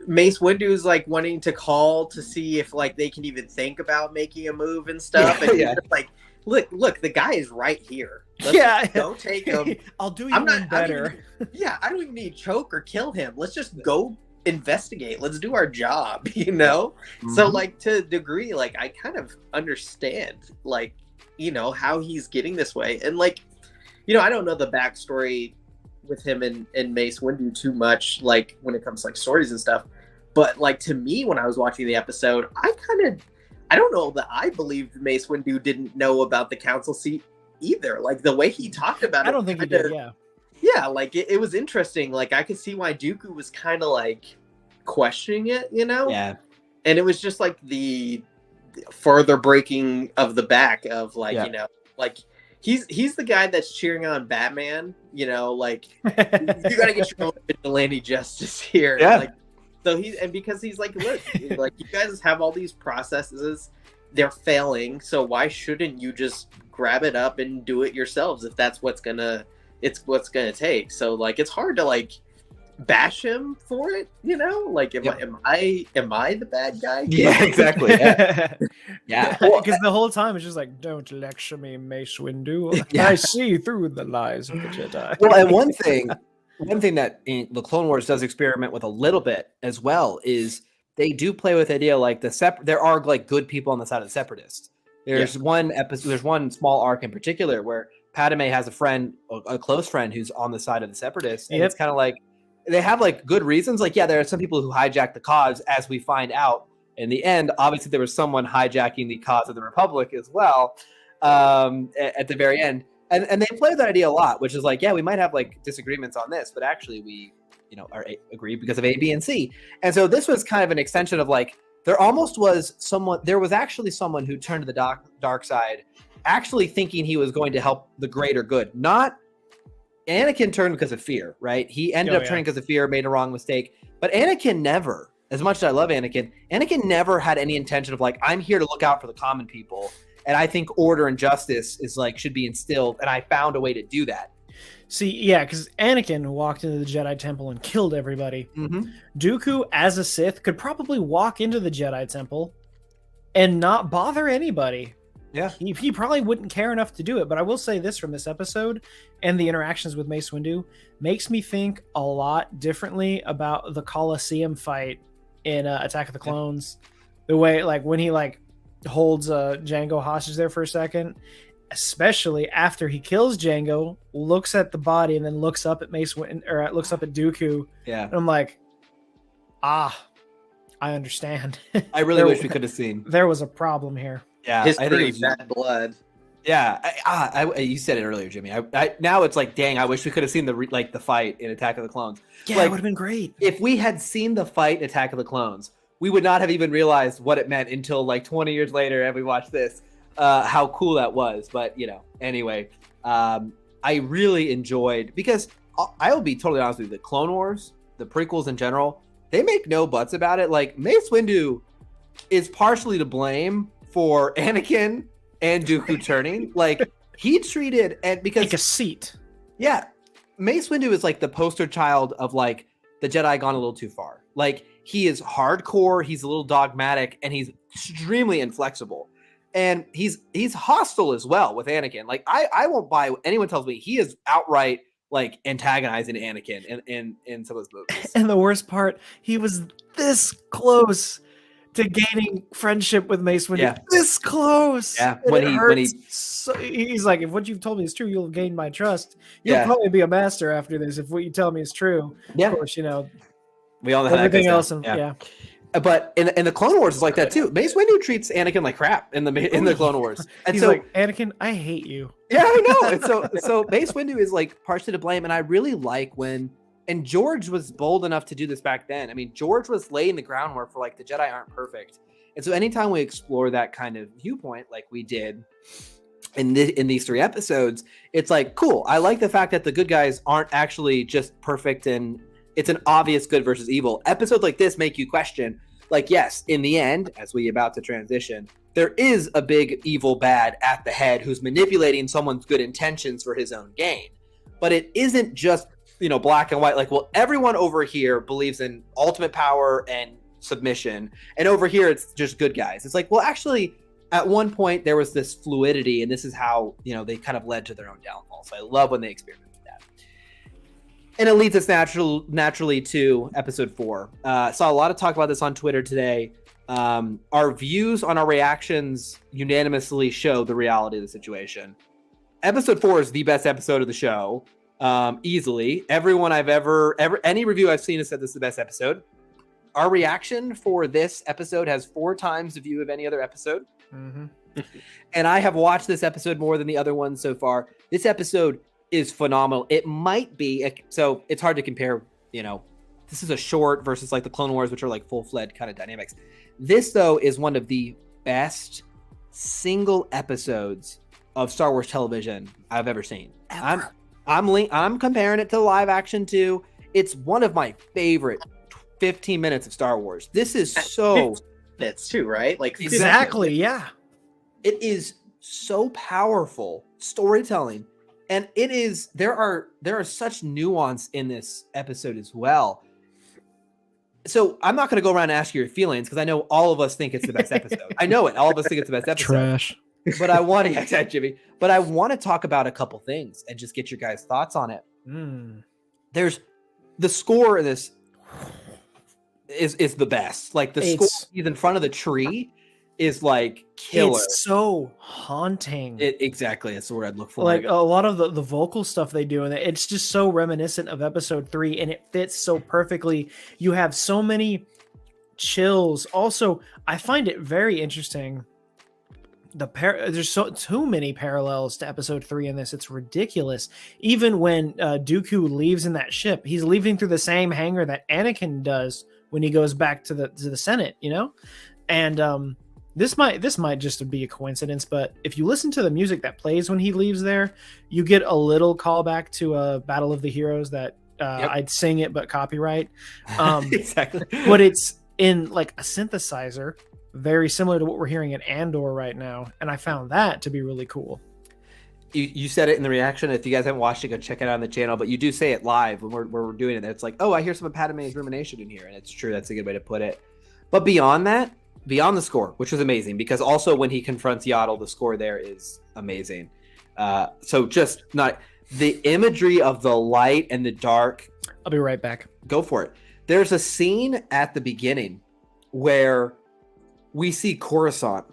Mace Windu's like wanting to call to see if like they can even think about making a move and stuff. And he's just like, look, the guy is right here. Let's go take him. I'll do you one better. I don't even need to choke or kill him. Let's just go investigate. Let's do our job, Mm-hmm. So like, to a degree, like I kind of understand like, how he's getting this way. And like, I don't know the backstory with him and Mace Windu too much, like when it comes to like stories and stuff. But like, to me, when I was watching the episode, I don't know that I believed Mace Windu didn't know about the council seat either. Like the way he talked about it. I don't think he did, yeah. Yeah, like it was interesting. Like I could see why Dooku was kind of like questioning it, Yeah. And it was just like the further breaking of the back of like, like he's the guy that's cheering on Batman, like you got to get your own vigilante justice here. Yeah. Like, so because he's like, look, like you guys have all these processes, they're failing. So why shouldn't you just grab it up and do it yourselves if that's what's gonna take? So like, it's hard to like bash him for it, like am I the bad guy? Yeah, exactly. Yeah. Because the whole time it's just like, don't lecture me, Mace Windu. Yeah. I see through the lies of the Jedi. Well, and one thing that the Clone Wars does experiment with a little bit as well is they do play with the idea like there are like good people on the side of the Separatists. There's one episode, there's one small arc in particular where Padme has a close friend who's on the side of the Separatists, and it's kind of like they have like good reasons. Like, yeah, there are some people who hijack the cause, as we find out in the end. Obviously, there was someone hijacking the cause of the Republic as well at the very end. And they play that idea a lot, which is like, yeah, we might have like disagreements on this, but actually we, are agree because of A, B, and C. And so this was kind of an extension of like, there was actually someone who turned to the dark side, actually thinking he was going to help the greater good. Not Anakin turned because of fear, right? He ended up turning because of fear, made a wrong mistake. But Anakin never, as much as I love Anakin never had any intention of like, I'm here to look out for the common people. And I think order and justice is like, should be instilled. And I found a way to do that. See, yeah, because Anakin walked into the Jedi Temple and killed everybody. Mm-hmm. Dooku, as a Sith, could probably walk into the Jedi Temple and not bother anybody. Yeah. He probably wouldn't care enough to do it. But I will say this from this episode and the interactions with Mace Windu makes me think a lot differently about the Colosseum fight in Attack of the Clones. The way, like, when he, like, holds Jango hostage there for a second, especially after he kills Jango, looks at the body and then looks up at looks up at Dooku. Yeah. And I'm like, I understand. I really wish we could have seen. There was a problem here. Yeah, I think it was bad blood. Yeah, you said it earlier, Jimmy. Now it's like, dang, I wish we could have seen the fight in Attack of the Clones. Yeah, like, it would have been great. If we had seen the fight in Attack of the Clones, we would not have even realized what it meant until like 20 years later, and we watched this. How cool that was. But anyway, I really enjoyed, because I will be totally honest with you, the Clone Wars, the prequels in general, they make no buts about it. Like, Mace Windu is partially to blame for Anakin and Dooku turning. Like, he treated, and because take a seat. Yeah, Mace Windu is like the poster child of like the Jedi gone a little too far. Like, he is hardcore, he's a little dogmatic, and he's extremely inflexible. And he's hostile as well with Anakin. Like, I won't buy anyone tells me he is outright like antagonizing Anakin in some of those movies. And the worst part, he was this close to gaining friendship with Mace Windu. Yeah. This close. Yeah. He's like, if what you've told me is true, you'll gain my trust. You'll probably be a master after this if what you tell me is true. Yeah. Of course, we all know everything else. But in the Clone Wars is like that too. Mace Windu treats Anakin like crap in the Clone Wars. And he's so, like, Anakin, I hate you. Yeah, I know. And so Mace Windu is like partially to blame. And I really like and George was bold enough to do this back then. I mean, George was laying the groundwork for like the Jedi aren't perfect. And so anytime we explore that kind of viewpoint, like we did in these 3 episodes, it's like, cool. I like the fact that the good guys aren't actually just perfect and it's an obvious good versus evil. Episodes like this make you question, like, yes, in the end, as we about to transition, there is a big evil bad at the head who's manipulating someone's good intentions for his own gain. But it isn't just, black and white. Like, well, everyone over here believes in ultimate power and submission, and over here it's just good guys. It's like, well, actually, at one point there was this fluidity, and this is how, they kind of led to their own downfall. So I love when they experiment with that. And it leads us naturally to episode 4. Saw a lot of talk about this on Twitter today. Our views on our reactions unanimously show the reality of the situation. Episode 4 is the best episode of the show, easily. Everyone I've ever any review I've seen has said this is the best episode. Our reaction for this episode has 4 times the view of any other episode. Mm-hmm. And I have watched this episode more than the other ones so far. This episode is phenomenal. It might be so it's hard to compare. This is a short versus like the Clone Wars, which are like full-fledged kind of dynamics. This though is one of the best single episodes of Star Wars television I've ever seen. I'm comparing it to live action too. It's one of my favorite 15 minutes of Star Wars. This is so minutes too, right? Like exactly, yeah. It is so powerful storytelling, and it is there are such nuance in this episode as well. So I'm not going to go around and ask you your feelings because I know all of us think it's the best episode. I know it. All of us think it's the best episode. Trash. But I want to, Jimmy. But I want to talk about a couple things and just get your guys' thoughts on it. There's the score in this is the best. Like the score is in front of the tree is like killer. It's so haunting. Exactly. That's the word I'd look for. Like a lot of the vocal stuff they do, and it's just so reminiscent of episode 3, and it fits so perfectly. You have so many chills. Also, I find it very interesting. There's too many parallels to episode 3 in this. It's ridiculous. Even when Dooku leaves in that ship, he's leaving through the same hangar that Anakin does when he goes back to the Senate, and this might just be a coincidence, but if you listen to the music that plays when he leaves there, you get a little callback to Battle of the Heroes that I'd sing it, but copyright. Exactly. But it's in like a synthesizer, very similar to what we're hearing at Andor right now, and I found that to be really cool. You said it in the reaction. If you guys haven't watched it, go check it out on the channel. But you do say it live when we're doing it. It's like, oh, I hear some of Padme's rumination in here, and it's true. That's a good way to put it. But beyond that, beyond the score, which was amazing, because also when he confronts Yaddle, the score there is amazing. So just not the imagery of the light and the dark. I'll be right back. Go for it. There's a scene at the beginning where we see Coruscant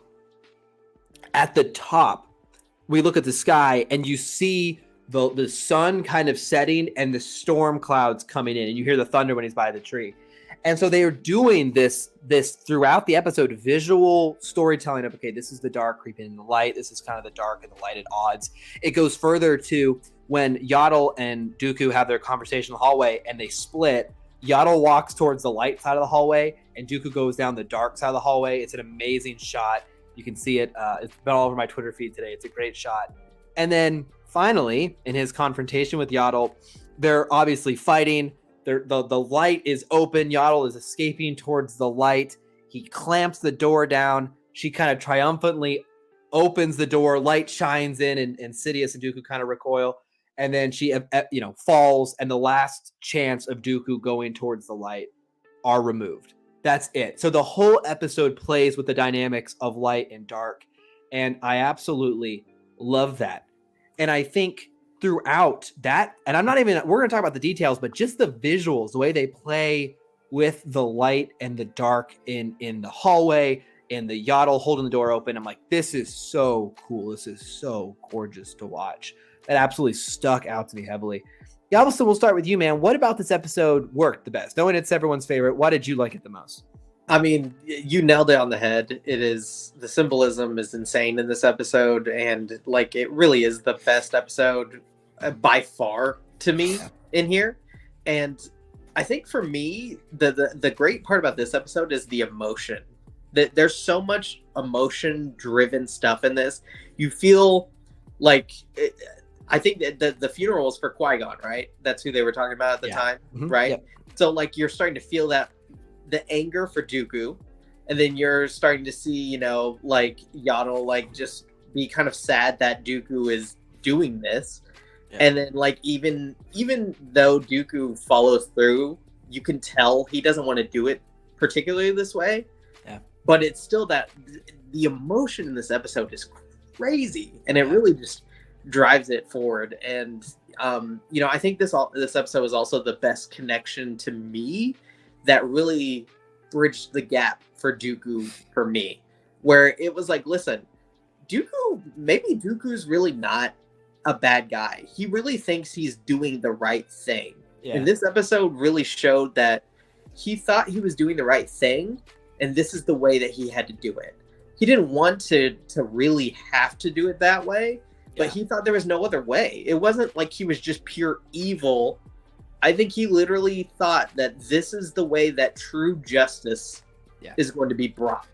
at the top. We look at the sky and you see the sun kind of setting and the storm clouds coming in, and you hear the thunder when he's by the tree. And so they are doing this throughout the episode, visual storytelling of, okay, this is the dark creeping in the light. This is kind of the dark and the light at odds. It goes further to when Yaddle and Dooku have their conversation in the hallway and they split. Yaddle walks towards the light side of the hallway and Dooku goes down the dark side of the hallway. It's an amazing shot. You can see it. It's been all over my Twitter feed today. It's a great shot. And then finally, in his confrontation with Yaddle, they're obviously fighting. The light is open. Yaddle is escaping towards the light. He clamps the door down. She kind of triumphantly opens the door. Light shines in, and Sidious and Dooku kind of recoil. And then she, falls, and the last chance of Dooku going towards the light are removed. That's it. So the whole episode plays with the dynamics of light and dark, and I absolutely love that. And I think throughout that, and we're going to talk about the details, but just the visuals, the way they play with the light and the dark in the hallway, and the Yaddle holding the door open. I'm like, this is so cool. This is so gorgeous to watch. That absolutely stuck out to me heavily. Galveston, we'll start with you, man. What about this episode worked the best? Knowing it's everyone's favorite, why did you like it the most? I mean, you nailed it on the head. The symbolism is insane in this episode, and like it really is the best episode by far to me in here. And I think for me, the great part about this episode is the emotion. That there's so much emotion-driven stuff in this. You feel like I think that the funeral was for Qui-Gon, right? That's who they were talking about at the time, right? So like you're starting to feel that the anger for Dooku, and then you're starting to see, you know, like Yaddle like just be kind of sad that Dooku is doing this. Yeah. And then like even though Dooku follows through, you can tell he doesn't want to do it particularly this way. Yeah. But it's still that the emotion in this episode is crazy, and it really just drives it forward. And you know, I think this episode is also the best connection to me that really bridged the gap for Dooku for me, where it was like, listen, Dooku's really not a bad guy. He really thinks he's doing the right thing. Yeah. And this episode really showed that he thought he was doing the right thing, and this is the way that he had to do it. He didn't want to really have to do it that way, but he thought there was no other way. It wasn't like he was just pure evil. I think he literally thought that this is the way that true justice is going to be brought.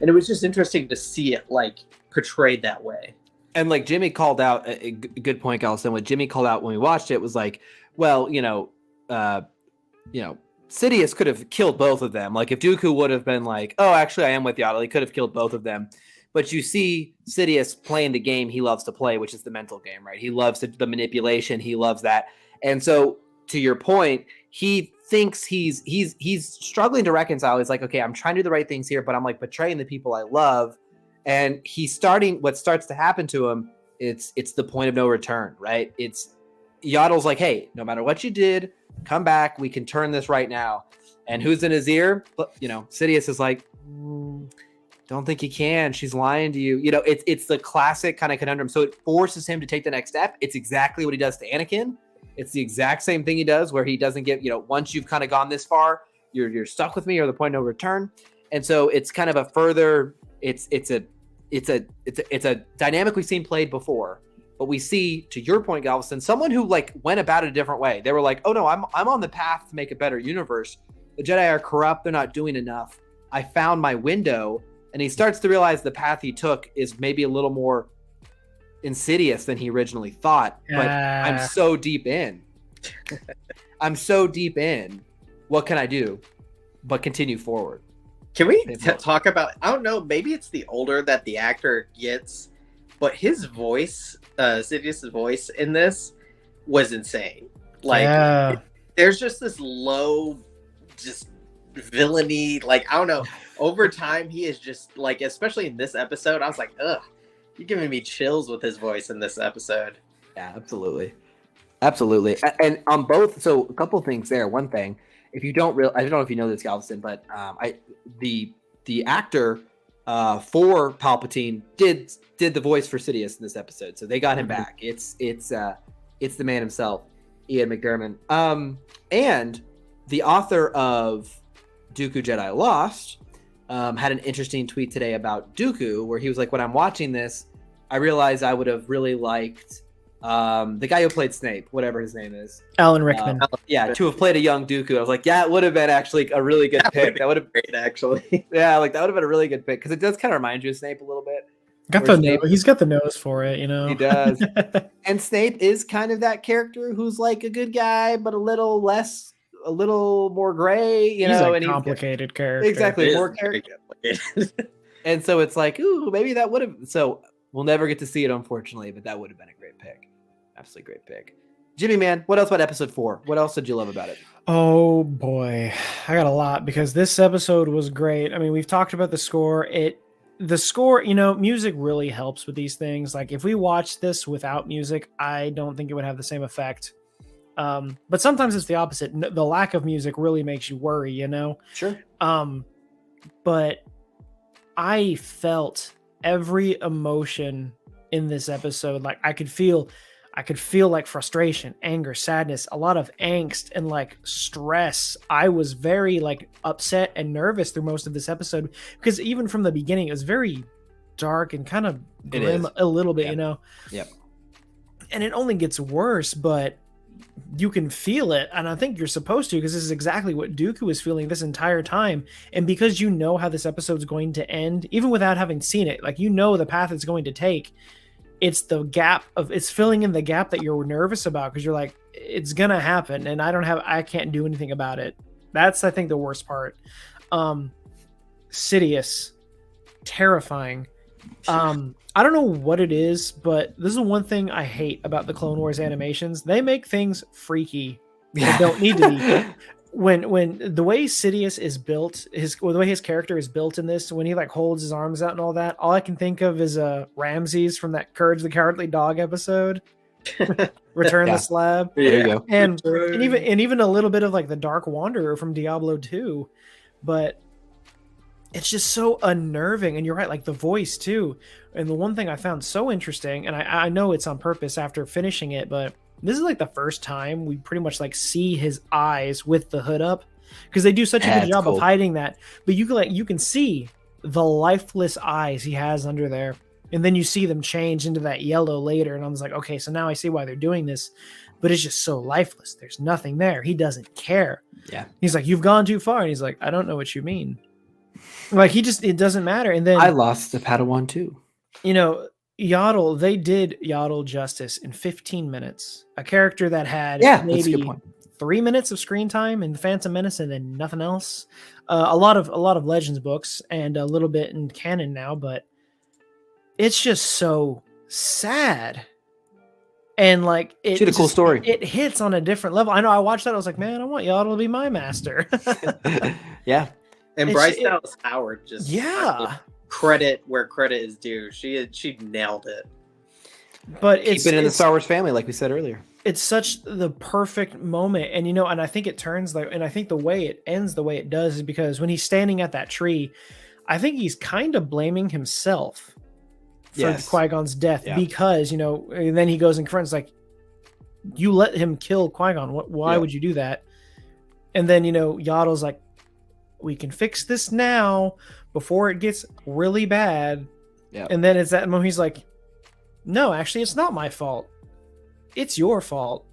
And it was just interesting to see it like portrayed that way. And like Jimmy called out a good point, Allison. What Jimmy called out when we watched it was like, well, Sidious could have killed both of them. Like if Dooku would have been like, oh, actually, I am with Yaddle, he could have killed both of them. But you see Sidious playing the game he loves to play, which is the mental game, right? He loves the manipulation. He loves that. And so to your point, he thinks he's struggling to reconcile. He's like, okay, I'm trying to do the right things here, but I'm like betraying the people I love. And what starts to happen to him, it's the point of no return, right? It's Yaddle's like, hey, no matter what you did, come back. We can turn this right now. And who's in his ear? Sidious is like, don't think you can. She's lying to you. It's the classic kind of conundrum. So it forces him to take the next step. It's exactly what he does to Anakin. It's the exact same thing he does where he doesn't get, once you've kind of gone this far, you're stuck with me or the point of no return. And so it's kind of a further, it's a dynamic we've seen played before. But we see, to your point, Galveston, someone who like went about it a different way. They were like, oh no, I'm on the path to make a better universe. The Jedi are corrupt. They're not doing enough. I found my window. And he starts to realize the path he took is maybe a little more insidious than he originally thought. But I'm so deep in. What can I do but continue forward? Can we talk about, I don't know, maybe it's the older that the actor gets, but his voice, Sidious's voice in this was insane. Like, there's just this low, just villainy, like, I don't know. Over time, he is just like, especially in this episode, I was like, ugh, you're giving me chills with his voice in this episode. Yeah, absolutely. And on both, so a couple things there. One thing, if you don't I don't know if you know this, Galveston, but the actor for Palpatine did the voice for Sidious in this episode, so they got him back. It's the man himself, Ian McDiarmid, and the author of Dooku Jedi Lost had an interesting tweet today about Dooku, where he was like, when I'm watching this, I realized I would have really liked the guy who played Snape, whatever his name is, Alan Rickman. To have played a young Dooku. I was like, yeah, it would have been actually a really good pick. That would have been great, actually. Yeah, like that would have been a really good pick, because it does kind of remind you of Snape a little bit. He's got the nose for it, He does. And Snape is kind of that character who's like a good guy, but a little more gray, he's a complicated character. Exactly, more character. And so it's like, ooh, maybe that would have. So we'll never get to see it, unfortunately, but that would have been a great pick. Absolutely great pick. Jimmy, man, what else about episode 4? What else did you love about it? Oh boy, I got a lot, because this episode was great. I mean, we've talked about the score. Music really helps with these things. Like if we watch this without music, I don't think it would have the same effect. But sometimes it's the opposite. The lack of music really makes you worry, Sure. But I felt every emotion in this episode. Like I could feel like frustration, anger, sadness, a lot of angst and like stress. I was very like upset and nervous through most of this episode, because even from the beginning, it was very dark and kind of grim a little bit, Yep. And it only gets worse, but you can feel it, and I think you're supposed to, because this is exactly what Dooku was feeling this entire time. And because how this episode's going to end, even without having seen it, like the path it's going to take, it's filling in the gap that you're nervous about because you're like, it's gonna happen and I can't do anything about it. That's, I think, the worst part. Sidious, terrifying. I don't know what it is, but this is one thing I hate about the Clone Wars animations. They make things freaky that don't need to be. When the way Sidious is built, the way his character is built in this, when he like holds his arms out and all that, all I can think of is Ramses from that Courage the Cowardly Dog episode. Return the Slab. There you go. And even a little bit of like the Dark Wanderer from Diablo 2. But it's just so unnerving. And you're right, like the voice too. And the one thing I found so interesting, and I know it's on purpose after finishing it, but this is like the first time we pretty much like see his eyes with the hood up, because they do such a good job of hiding that. But you can see the lifeless eyes he has under there, and then you see them change into that yellow later. And I was like, okay, so now I see why they're doing this. But it's just so lifeless. There's nothing there. He doesn't care. Yeah. He's like, you've gone too far, and he's like, I don't know what you mean. Like it doesn't matter. And then I lost the Padawan too. Yaddle, they did Yaddle justice in 15 minutes. A character that had maybe 3 minutes of screen time in The Phantom Menace and then nothing else. A lot of Legends books and a little bit in canon now, but it's just so sad. And like it's a cool story. It hits on a different level. I know I watched that. I was like, man, I want Yaddle to be my master. Yeah. And Bryce Dallas Howard just credit where credit is due. She nailed it. But keep it in the Star Wars family, like we said earlier. It's such the perfect moment, and and I think it turns like, and I think the way it ends the way it does is because when he's standing at that tree, I think he's kind of blaming himself for Qui-Gon's death because and then he goes and confronts like, you let him kill Qui-Gon. Why would you do that? And then Yaddle's like, we can fix this now before it gets really bad. Yeah. And then it's that moment he's like, no, actually, it's not my fault. It's your fault.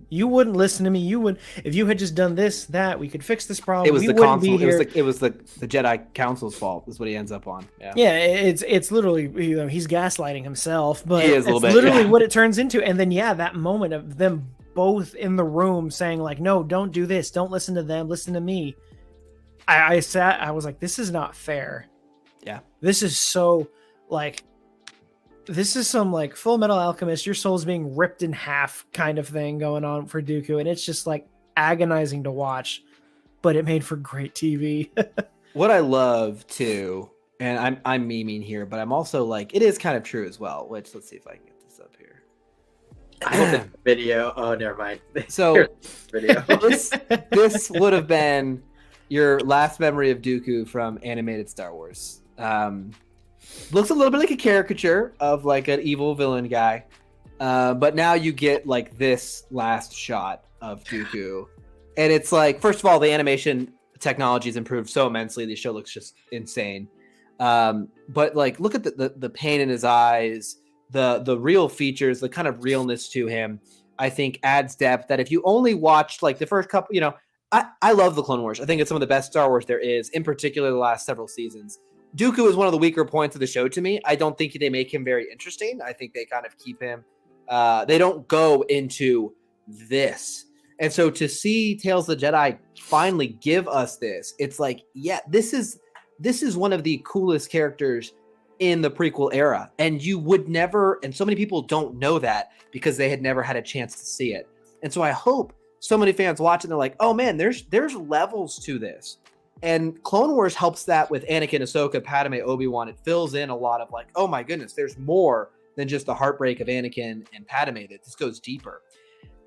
You wouldn't listen to me. You would, if you had just done this, that, we could fix this problem. It was we the wouldn't console. Be here. It was the Jedi Council's fault. Is what he ends up on. Yeah. It's literally he's gaslighting himself, but it's literally what it turns into. And then that moment of them both in the room saying like, no, don't do this. Don't listen to them. Listen to me. I was like, this is not fair. Yeah. This is so like, this is some like Full Metal Alchemist, your soul's being ripped in half kind of thing going on for Dooku. And it's just like agonizing to watch, but it made for great TV. What I love too, and I'm memeing here, but I'm also like, it is kind of true as well, which let's see if I can get this up here. I looked at the video. Oh, never mind. So this would have been your last memory of Dooku from animated Star Wars. Looks a little bit like a caricature of like an evil villain guy. But now you get like this last shot of Dooku. And it's like, first of all, the animation technology has improved so immensely. The show looks just insane. But like, look at the pain in his eyes, the real features, the kind of realness to him, I think adds depth that if you only watched like the first couple, I love the Clone Wars. I think it's some of the best Star Wars there is, in particular the last several seasons. Dooku is one of the weaker points of the show to me. I don't think they make him very interesting. I think they kind of keep him. They don't go into this. And so to see Tales of the Jedi finally give us this, it's like, this is one of the coolest characters in the prequel era. And you would never, and so many people don't know that because they had never had a chance to see it. And so I hope so many fans watch it and they're like, oh man, there's levels to this. And Clone Wars helps that with Anakin, Ahsoka, Padme, Obi-Wan. It fills in a lot of like, oh my goodness, there's more than just the heartbreak of Anakin and Padme. That this goes deeper.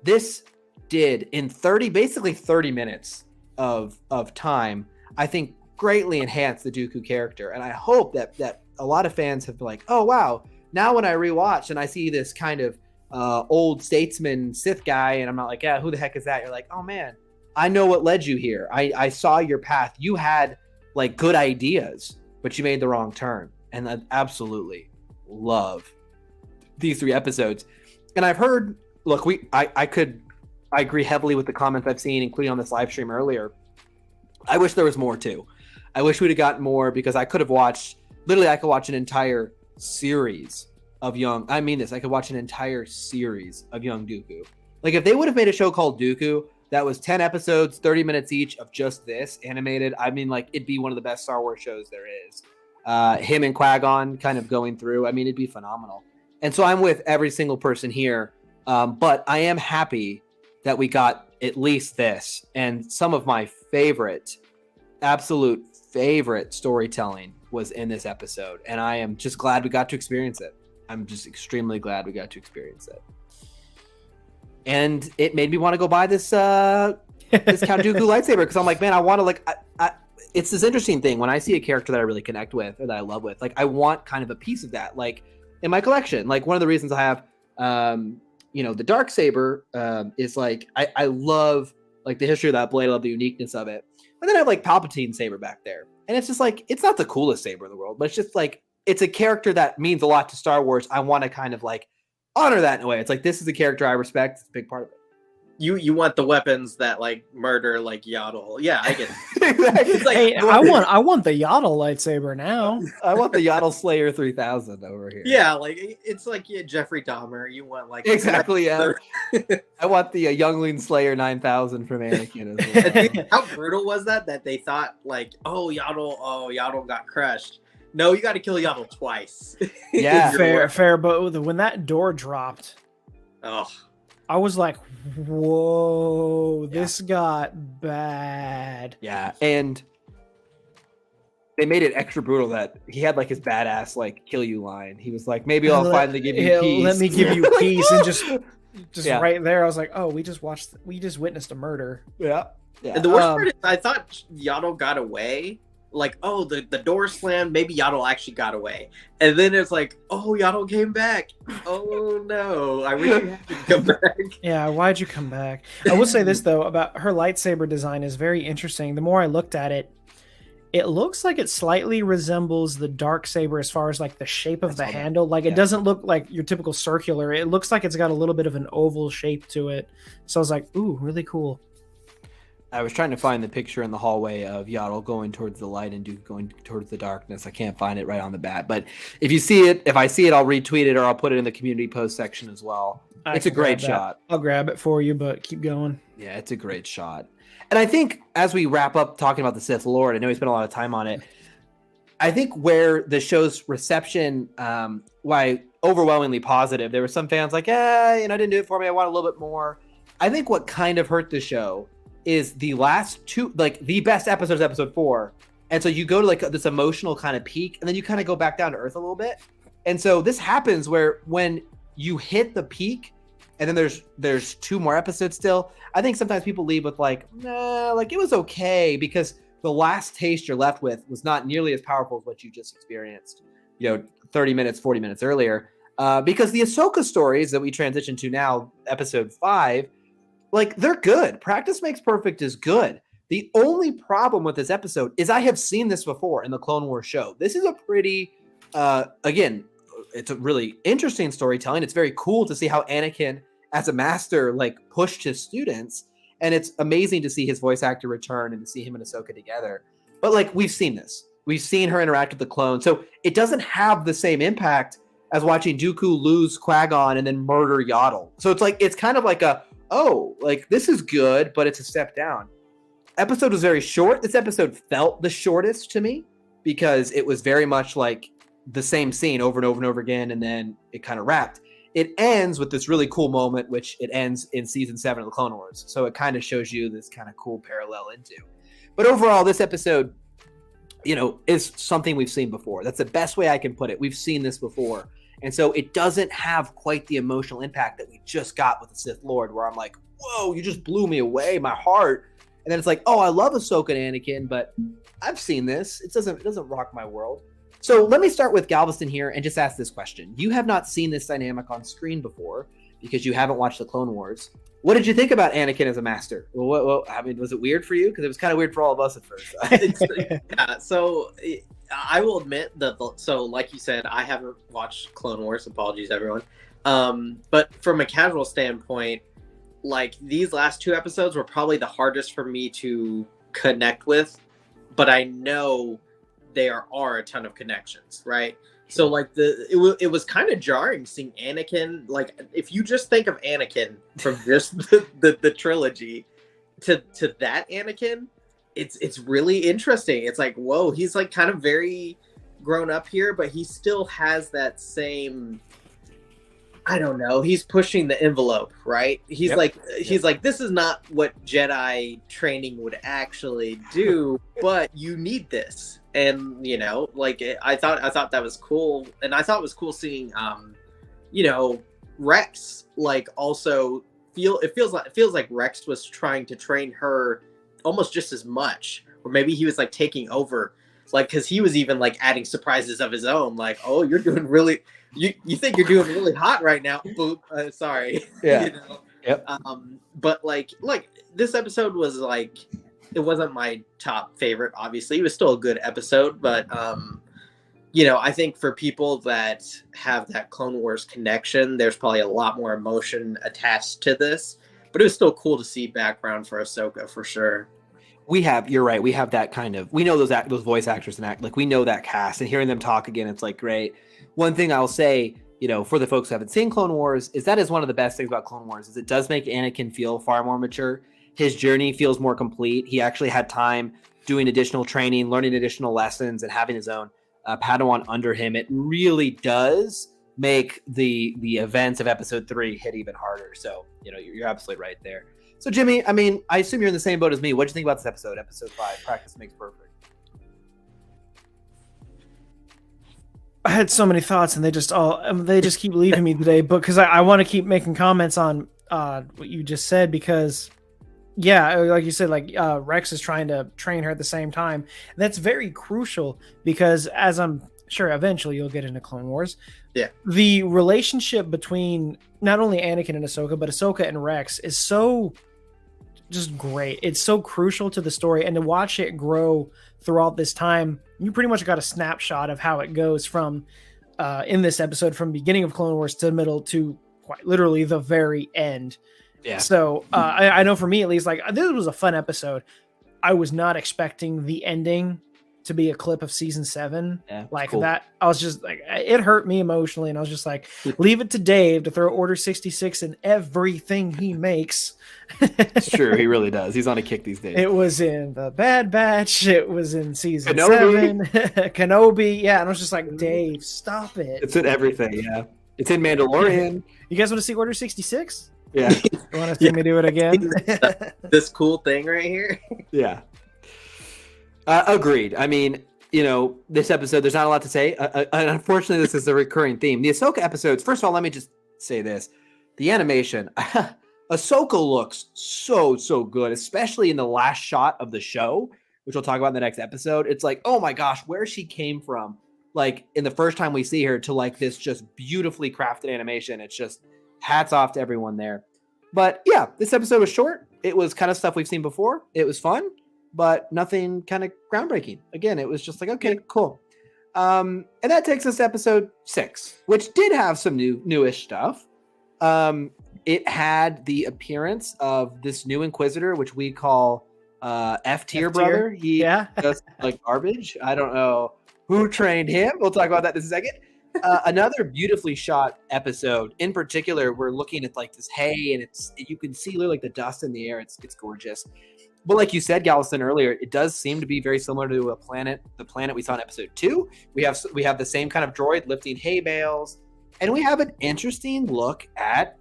This did in basically 30 minutes of time, I think greatly enhance the Dooku character. And I hope that a lot of fans have been like, oh wow, now when I rewatch and I see this kind of old statesman Sith guy, and I'm not like, who the heck is that? You're like, oh man, I know what led you here. I saw your path. You had like good ideas, but you made the wrong turn. And I absolutely love these 3 episodes. And I've heard, look, I agree heavily with the comments I've seen, including on this live stream earlier. I wish there was more too. I wish we'd have gotten more because I could watch an entire series of young. I mean this. I could watch an entire series of young Dooku. Like if they would have made a show called Dooku that was 10 episodes, 30 minutes each of just this animated, I mean, like it'd be one of the best Star Wars shows there is. Him and Qui-Gon kind of going through. I mean, it'd be phenomenal. And so I'm with every single person here. But I am happy that we got at least this and some of my absolute favorite storytelling was in this episode. And I am just glad we got to experience it. I'm just extremely glad we got to experience it. And it made me want to go buy this Count Dooku lightsaber because I'm like, man, I want to like. It's this interesting thing when I see a character that I really connect with or that I love with. Like, I want kind of a piece of that, like in my collection. Like one of the reasons I have, the Darksaber is like I love like the history of that blade. I love the uniqueness of it. And then I have like Palpatine's saber back there, and it's just like it's not the coolest saber in the world, but it's just like it's a character that means a lot to Star Wars. I want to kind of like honor that in a way. It's like this is a character I respect. It's a big part of it. You want the weapons that like murder like Yaddle. Yeah, I get it. Exactly. It's like, Hey, I want the Yaddle lightsaber now. I want the Yaddle Slayer 3000 over here. yeah, like it's like Jeffrey Dahmer. You want like Exactly, yeah. I want the Youngling Slayer 9000 from Anakin as well. How brutal was that they thought like, Yaddle got crushed. No, you got to kill Yaddle twice. Yeah. fair, but when that door dropped, Oh, I was like, whoa, this got bad. Yeah, and they made it extra brutal that he had like his badass like kill you line. He was like, maybe I'll finally give you peace. Let me give you peace. And just Yeah. right there, I was like, oh, we just witnessed a murder. Yeah. and the worst part is I thought Yaddle got away. Like, oh, the door slammed. Maybe Yaddle actually got away. And then it's like, oh, Yaddle came back. Oh, no. I wish you had to come back. Yeah, why'd you come back? I will say this, though, about her lightsaber design is very interesting. The more I looked at it, it looks like it slightly resembles the Darksaber as far as like the shape of the handle. Like it doesn't look like your typical circular. It looks like it's got a little bit of an oval shape to it. So I was like, ooh, really cool. I was trying to find the picture in the hallway of Yaddle going towards the light and Duke going towards the darkness. I can't find it right on the bat, but if I see it, I'll retweet it or I'll put it in the community post section as well. It's a great shot. I'll grab it for you, but keep going. Yeah, it's a great shot. And I think as we wrap up talking about the Sith Lord, I know we spent a lot of time on it. I think where the show's reception, why overwhelmingly positive, there were some fans like, didn't do it for me. I want a little bit more. I think what kind of hurt the show is the last two, like the best episode is episode 4. And so you go to like this emotional kind of peak and then you kind of go back down to earth a little bit. And so this happens where when you hit the peak and then there's 2 more episodes still, I think sometimes people leave with like, nah, like it was okay because the last taste you're left with was not nearly as powerful as what you just experienced, 30 minutes, 40 minutes earlier. Because the Ahsoka stories that we transition to now, episode 5, like they're good. Practice makes perfect is good. The only problem with this episode is I have seen this before in the Clone Wars show. This is a pretty, again, it's a really interesting storytelling. It's very cool to see how Anakin as a master, like pushed his students. And it's amazing to see his voice actor return and to see him and Ahsoka together. But like, we've seen this. We've seen her interact with the clone. So it doesn't have the same impact as watching Dooku lose Qui-Gon and then murder Yaddle. So it's like, it's kind of like this is good, but it's a step down. Episode was very short. This episode felt the shortest to me because it was very much like the same scene over and over and over again. And then it kind of wrapped. It ends with this really cool moment, which it ends in season 7 of the Clone Wars. So it kind of shows you this kind of cool parallel into. But overall, this episode, is something we've seen before. That's the best way I can put it. We've seen this before. And so it doesn't have quite the emotional impact that we just got with the Sith Lord, where I'm like, whoa, you just blew me away, my heart. And then it's like, oh, I love Ahsoka and Anakin, but I've seen this. It doesn't rock my world. So let me start with Galveston here and just ask this question. You have not seen this dynamic on screen before because you haven't watched the Clone Wars. What did you think about Anakin as a master? Well, was it weird for you? Because it was kind of weird for all of us at first. Yeah, so I will admit that, so like you said, I haven't watched Clone Wars. Apologies, everyone. But from a casual standpoint, like these last 2 episodes were probably the hardest for me to connect with, but I know there are a ton of connections, right? So like it was kind of jarring seeing Anakin. Like if you just think of Anakin from just the trilogy to that Anakin, it's really interesting. It's like, whoa, he's like kind of very grown up here, but he still has that same, I don't know, he's pushing the envelope, right? He's like, this is not what Jedi training would actually do, but you need this. And you know, like I thought that was cool, and I thought it was cool seeing you know, Rex like also feels like Rex was trying to train her almost just as much, or maybe he was like taking over, like because he was even like adding surprises of his own, like, oh, you're doing really, you think you're doing really hot right now, boop, sorry. Yeah. You know? Yep. But like this episode was like, it wasn't my top favorite, obviously. It was still a good episode, but you know, I think for people that have that Clone Wars connection, there's probably a lot more emotion attached to this. But it was still cool to see background for Ahsoka for sure. You're right. We have that kind of, we know those voice actors and act, like we know that cast, and hearing them talk again, it's like great. One thing I'll say, you know, for the folks who haven't seen Clone Wars, is that is one of the best things about Clone Wars, is it does make Anakin feel far more mature. His journey feels more complete. He actually had time doing additional training, learning additional lessons, and having his own Padawan under him. It really does make the events of episode 3 hit even harder. So, you know, you're absolutely right there. So, Jimmy, I mean, I assume you're in the same boat as me. What do you think about this episode, episode 5? Practice makes perfect. I had so many thoughts, and they just keep leaving me today. But because I want to keep making comments on what you just said, because yeah, like you said, like Rex is trying to train her at the same time. And that's very crucial because, as I'm sure eventually you'll get into Clone Wars, yeah, the relationship between not only Anakin and Ahsoka, but Ahsoka and Rex is so just great. It's so crucial to the story, and to watch it grow throughout this time, you pretty much got a snapshot of how it goes from in this episode, from beginning of Clone Wars to middle to quite literally the very end. Yeah. So I know for me at least, like this was a fun episode. I was not expecting the ending to be a clip of season 7. Yeah, like cool. that. I was just like, it hurt me emotionally, and I was just like, leave it to Dave to throw Order 66 in everything he makes. It's true. He really does. He's on a kick these days. It was in the Bad Batch. It was in season Kenobi. 7. Kenobi. Yeah. And I was just like, Dave, stop it. It's in everything. Yeah. It's in Mandalorian. You guys want to see Order 66? Yeah. You want to see me do it again? This cool thing right here. Yeah. Agreed. I mean, you know, this episode, there's not a lot to say. And unfortunately, this is a recurring theme. The Ahsoka episodes, first of all, let me just say this. The animation, Ahsoka looks so good, especially in the last shot of the show, which we'll talk about in the next episode. It's like, oh my gosh, where she came from, like in the first time we see her, to like this just beautifully crafted animation. It's just hats off to everyone there. But yeah, this episode was short. It was kind of stuff we've seen before. It was fun, but nothing kind of groundbreaking. Again, it was just like, okay, cool. And that takes us to episode 6, which did have some newish stuff. It had the appearance of this new Inquisitor, which we call F-tier brother. He does like garbage. I don't know who trained him. We'll talk about that in a second. Another beautifully shot episode. In particular, we're looking at like this hay, and you can see like the dust in the air. It's gorgeous. But like you said, Galveston, earlier, it does seem to be very similar to the planet we saw in episode 2. We have the same kind of droid lifting hay bales, and we have an interesting look at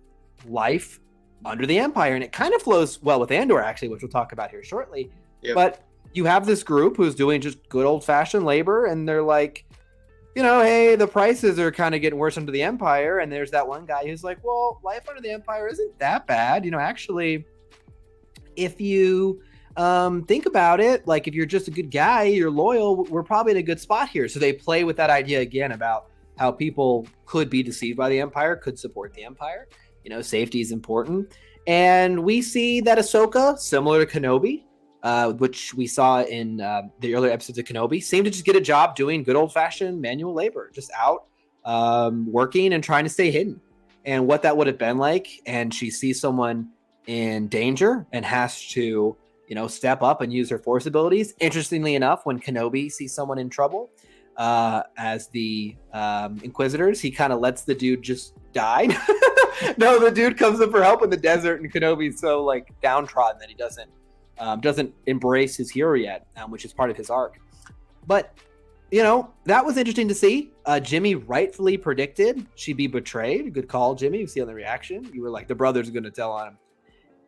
life under the Empire, and it kind of flows well with Andor, actually, which we'll talk about here shortly. Yep. But you have this group who's doing just good old-fashioned labor, and they're like, you know, hey, the prices are kind of getting worse under the Empire, and there's that one guy who's like, well, life under the Empire isn't that bad. You know, actually, if you think about it, like if you're just a good guy, you're loyal, we're probably in a good spot here. So they play with that idea again about how people could be deceived by the Empire, could support the Empire. You know, safety is important. And we see that Ahsoka, similar to Kenobi, which we saw in the earlier episodes of Kenobi, seemed to just get a job doing good old-fashioned manual labor, just out working and trying to stay hidden. And what that would have been like, and she sees someone in danger and has to, you know, step up and use her Force abilities. Interestingly enough, when Kenobi sees someone in trouble, as the Inquisitors. He kind of lets the dude just die. No, the dude comes up for help in the desert, and Kenobi's so like downtrodden that he doesn't embrace his hero yet, which is part of his arc. But that was interesting to see. Jimmy rightfully predicted she'd be betrayed. Good call, Jimmy. You see on the reaction, you were like, the brothers are going to tell on him.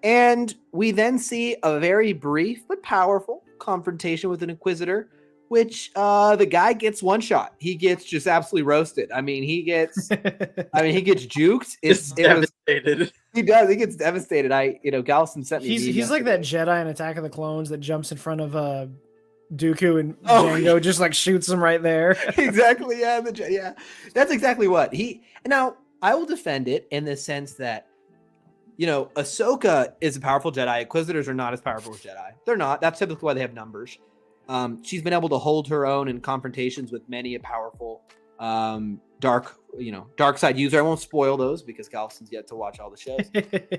And we then see a very brief but powerful confrontation with an Inquisitor, which the guy gets one shot. He gets just absolutely roasted. He gets juked. Devastated. He does. He gets devastated. Galveston sent me. He's like that Jedi in Attack of the Clones that jumps in front of Dooku, and Django just like shoots him right there. Exactly. Yeah. Yeah. That's exactly what he. Now I will defend it in the sense that, Ahsoka is a powerful Jedi. Inquisitors are not as powerful as Jedi. They're not. That's typically why they have numbers. She's been able to hold her own in confrontations with many a powerful dark side user. I won't spoil those because Galveston's yet to watch all the shows.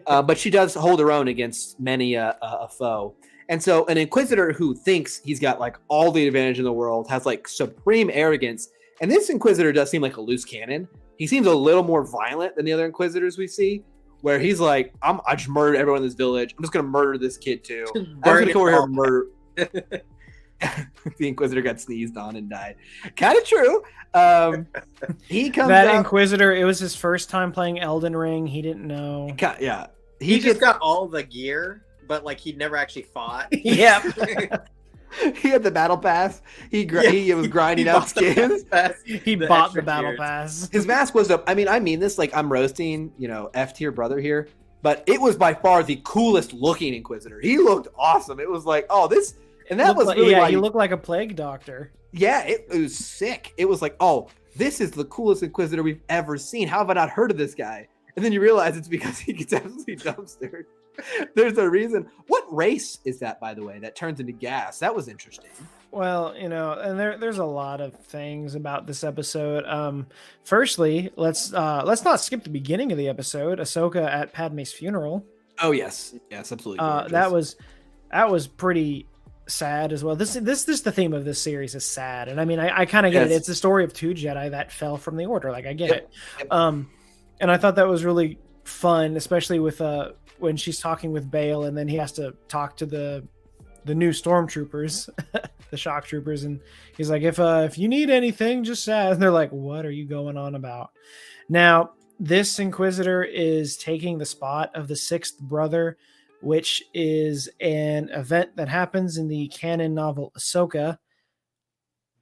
But she does hold her own against many a foe. And so an Inquisitor who thinks he's got like all the advantage in the world has like supreme arrogance. And this Inquisitor does seem like a loose cannon. He seems a little more violent than the other Inquisitors we see, where he's like, I just murdered everyone in this village. I'm just going to murder this kid too. I'm going to go over here and murder. The Inquisitor got sneezed on and died. Kind of true. He comes that out, Inquisitor, it was his first time playing Elden Ring. He didn't know. Yeah. He just got all the gear, but like he'd never actually fought. Yeah. He had the battle pass. He was grinding out skins. He bought the battle pass. His mask was up. I mean this like I'm roasting, F tier brother here, but it was by far the coolest looking Inquisitor. He looked awesome. It was like, oh, this, and that was really he looked like a plague doctor. Yeah, it was sick. It was like, oh, this is the coolest Inquisitor we've ever seen. How have I not heard of this guy? And then you realize it's because he gets absolutely dumpstered. There's a reason. What race is that, by the way, that turns into gas? That was interesting. Well, and there's a lot of things about this episode. Firstly, let's not skip the beginning of the episode. Ahsoka at Padme's funeral. Oh yes, absolutely. That was pretty sad as well. This is the theme of this series is sad, and I kind of get it. It's the story of two Jedi that fell from the Order. Like I get it. Yep. And I thought that was really fun, especially with when she's talking with Bale, and then he has to talk to the new stormtroopers, the shock troopers, and he's like, if you need anything, just ask. And they're like, what are you going on about? Now, this Inquisitor is taking the spot of the sixth brother, which is an event that happens in the canon novel Ahsoka.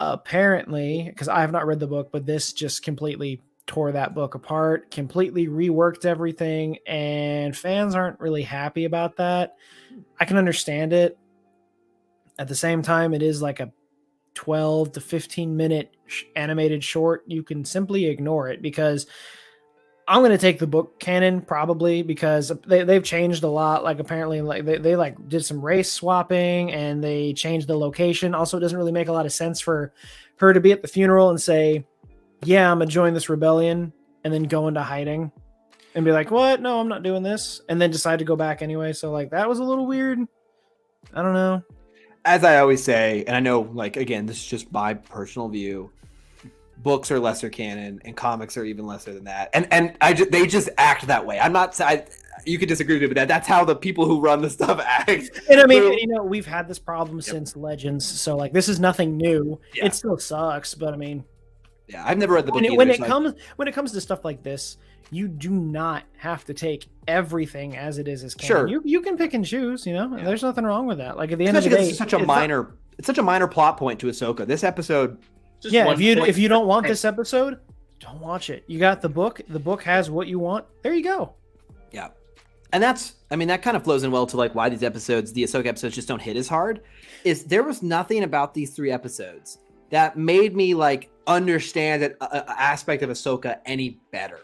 Apparently, because I have not read the book, but this just completely tore that book apart, completely reworked everything, and fans aren't really happy about that. I can understand it. At the same time, it is like a 12 to 15 minute animated short. You can simply ignore it because I'm going to take the book canon probably because they've changed a lot. Like apparently like they like did some race swapping and they changed the location. Also, it doesn't really make a lot of sense for her to be at the funeral and say, yeah, I'm going to join this rebellion, and then go into hiding and be like, what? No, I'm not doing this. And then decide to go back anyway. So like that was a little weird. I don't know. As I always say, and I know like, again, this is just my personal view. Books are lesser canon and comics are even lesser than that. And they just act that way. I'm not, you could disagree with me, but that's how the people who run the stuff act. And I mean, we've had this problem since Legends. So like, this is nothing new. Yeah. It still sucks, but I mean, yeah, I've never read the book when it comes to stuff like this, you do not have to take everything as it is as canon. Sure. You can pick and choose, Yeah. There's nothing wrong with that. Like at the end of the day, it's such a minor plot point to Ahsoka. This episode, if you don't want this episode, don't watch it. You got the book. The book has what you want. There you go. Yeah. And that kind of flows in well to like why these episodes, the Ahsoka episodes, just don't hit as hard. Is there was nothing about these 3 episodes that made me like understand that aspect of Ahsoka any better.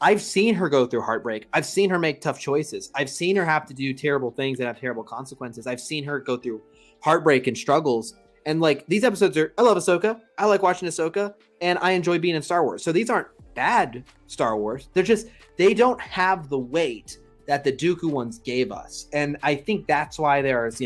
I've seen her go through heartbreak. I've seen her make tough choices. I've seen her have to do terrible things that have terrible consequences. I've seen her go through heartbreak and struggles. And like these episodes I love Ahsoka. I like watching Ahsoka, and I enjoy being in Star Wars. So these aren't bad Star Wars. They don't have the weight that the Dooku ones gave us. And I think that's why there's,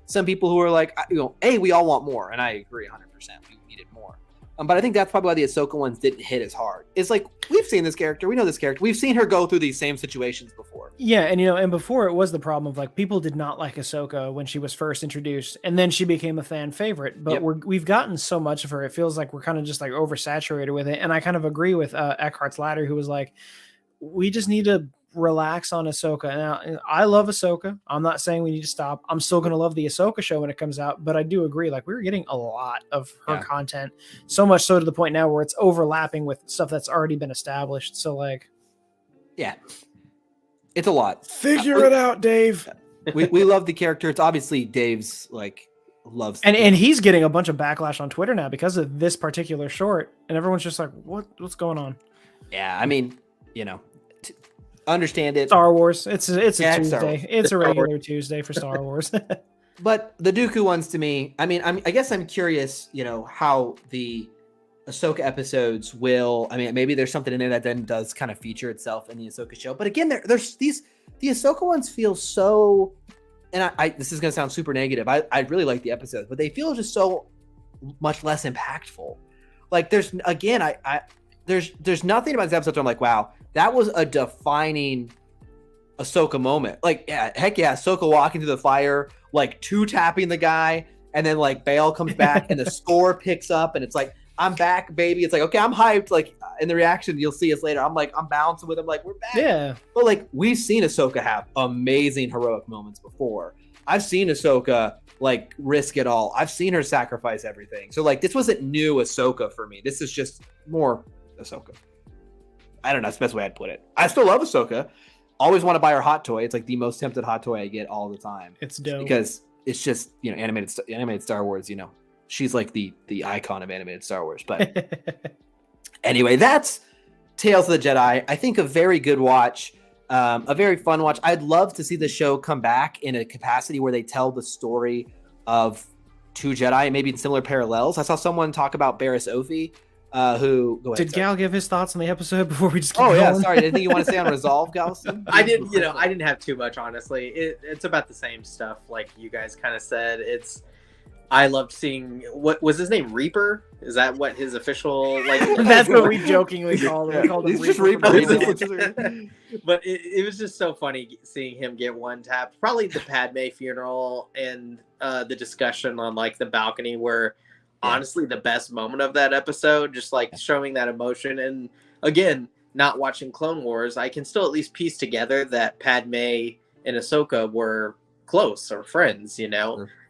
some people who are like, hey, we all want more. And I agree 100%. We needed more. But I think that's probably why the Ahsoka ones didn't hit as hard. It's like, we've seen this character, we know this character, we've seen her go through these same situations before. Yeah, and and before it was the problem of like people did not like Ahsoka when she was first introduced, and then she became a fan favorite. But we've gotten so much of her, it feels like we're kind of just like oversaturated with it. And I kind of agree with Eckhart's Ladder, who was like, we just need to relax on Ahsoka. Now, I love Ahsoka. I'm not saying we need to stop. I'm still going to love the Ahsoka show when it comes out, but I do agree. Like, we're getting a lot of her content, so much so to the point now where it's overlapping with stuff that's already been established. So, like, yeah, it's a lot. Figure it out, Dave. We love the character. It's obviously Dave's like loves, and he's getting a bunch of backlash on Twitter now because of this particular short, and everyone's just like, what's going on? Yeah, I mean, understand it. Star Wars. It's a Tuesday. It's a regular Tuesday for Star Wars. But the Dooku ones, to me, I mean, I guess I'm curious, how the Ahsoka episodes will. I mean, maybe there's something in there that then does kind of feature itself in the Ahsoka show. But again, there's the Ahsoka ones feel so, and I this is gonna sound super negative. I really like the episodes, but they feel just so much less impactful. Like there's nothing about this episode where I'm like, wow, that was a defining Ahsoka moment. Like, heck yeah, Ahsoka walking through the fire, like two-tapping the guy, and then like Bail comes back and the score picks up and it's like, I'm back, baby. It's like, okay, I'm hyped. Like in the reaction, you'll see us later. I'm like, I'm bouncing with him. Like, we're back. Yeah. But like, we've seen Ahsoka have amazing heroic moments before. I've seen Ahsoka like risk it all. I've seen her sacrifice everything. So like, this wasn't new Ahsoka for me. This is just more Ahsoka. I don't know. That's the best way I'd put it. I still love Ahsoka. Always want to buy her hot toy. It's like the most tempted hot toy I get all the time. It's dope because it's just animated Star Wars. She's like the icon of animated Star Wars. But anyway, that's Tales of the Jedi. I think a very good watch, a very fun watch. I'd love to see the show come back in a capacity where they tell the story of two Jedi, maybe in similar parallels. I saw someone talk about Barriss Offee. Did Gal give his thoughts on the episode before we just keep going? Yeah, sorry. Anything you want to say on Resolve, Galveston? I didn't have too much, honestly. It's about the same stuff like you guys kind of said. I loved seeing, what was his name, Reaper? Is that what his official like? That's what we jokingly called him. We called him Reaper. But it was just so funny seeing him get one tapped. Probably the Padme funeral and the discussion on like the balcony were honestly the best moment of that episode, just like showing that emotion. And again, not watching Clone Wars, I can still at least piece together that Padme and Ahsoka were close or friends,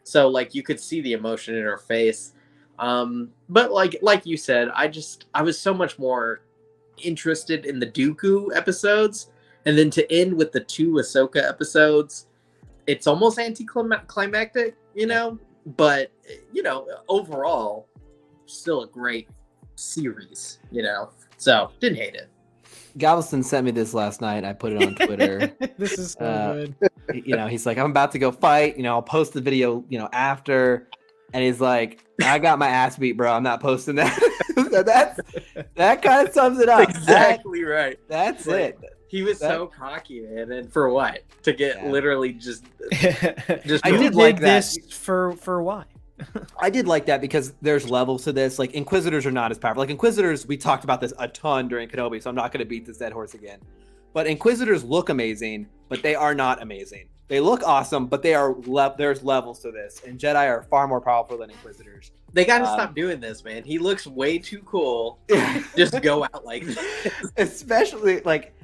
So like you could see the emotion in her face. But like you said, I was so much more interested in the Dooku episodes, and then to end with the two Ahsoka episodes, it's almost anticlimactic, but overall still a great series, so didn't hate it. Galveston sent me this last night. I put it on Twitter. This is so good. He's like, I'm about to go fight. I'll post the video, after. And he's like, I got my ass beat, bro. I'm not posting that. So that kind of sums it up. Exactly right. That's it. He was so cocky, man. And for what? To get literally just I did like this for why? I did like that because there's levels to this. Like, Inquisitors are not as powerful. Like, Inquisitors, we talked about this a ton during Kenobi, so I'm not going to beat this dead horse again. But Inquisitors look amazing, but they are not amazing. They look awesome, but there's levels to this. And Jedi are far more powerful than Inquisitors. They got to stop doing this, man. He looks way too cool. Just go out like this. Especially, like,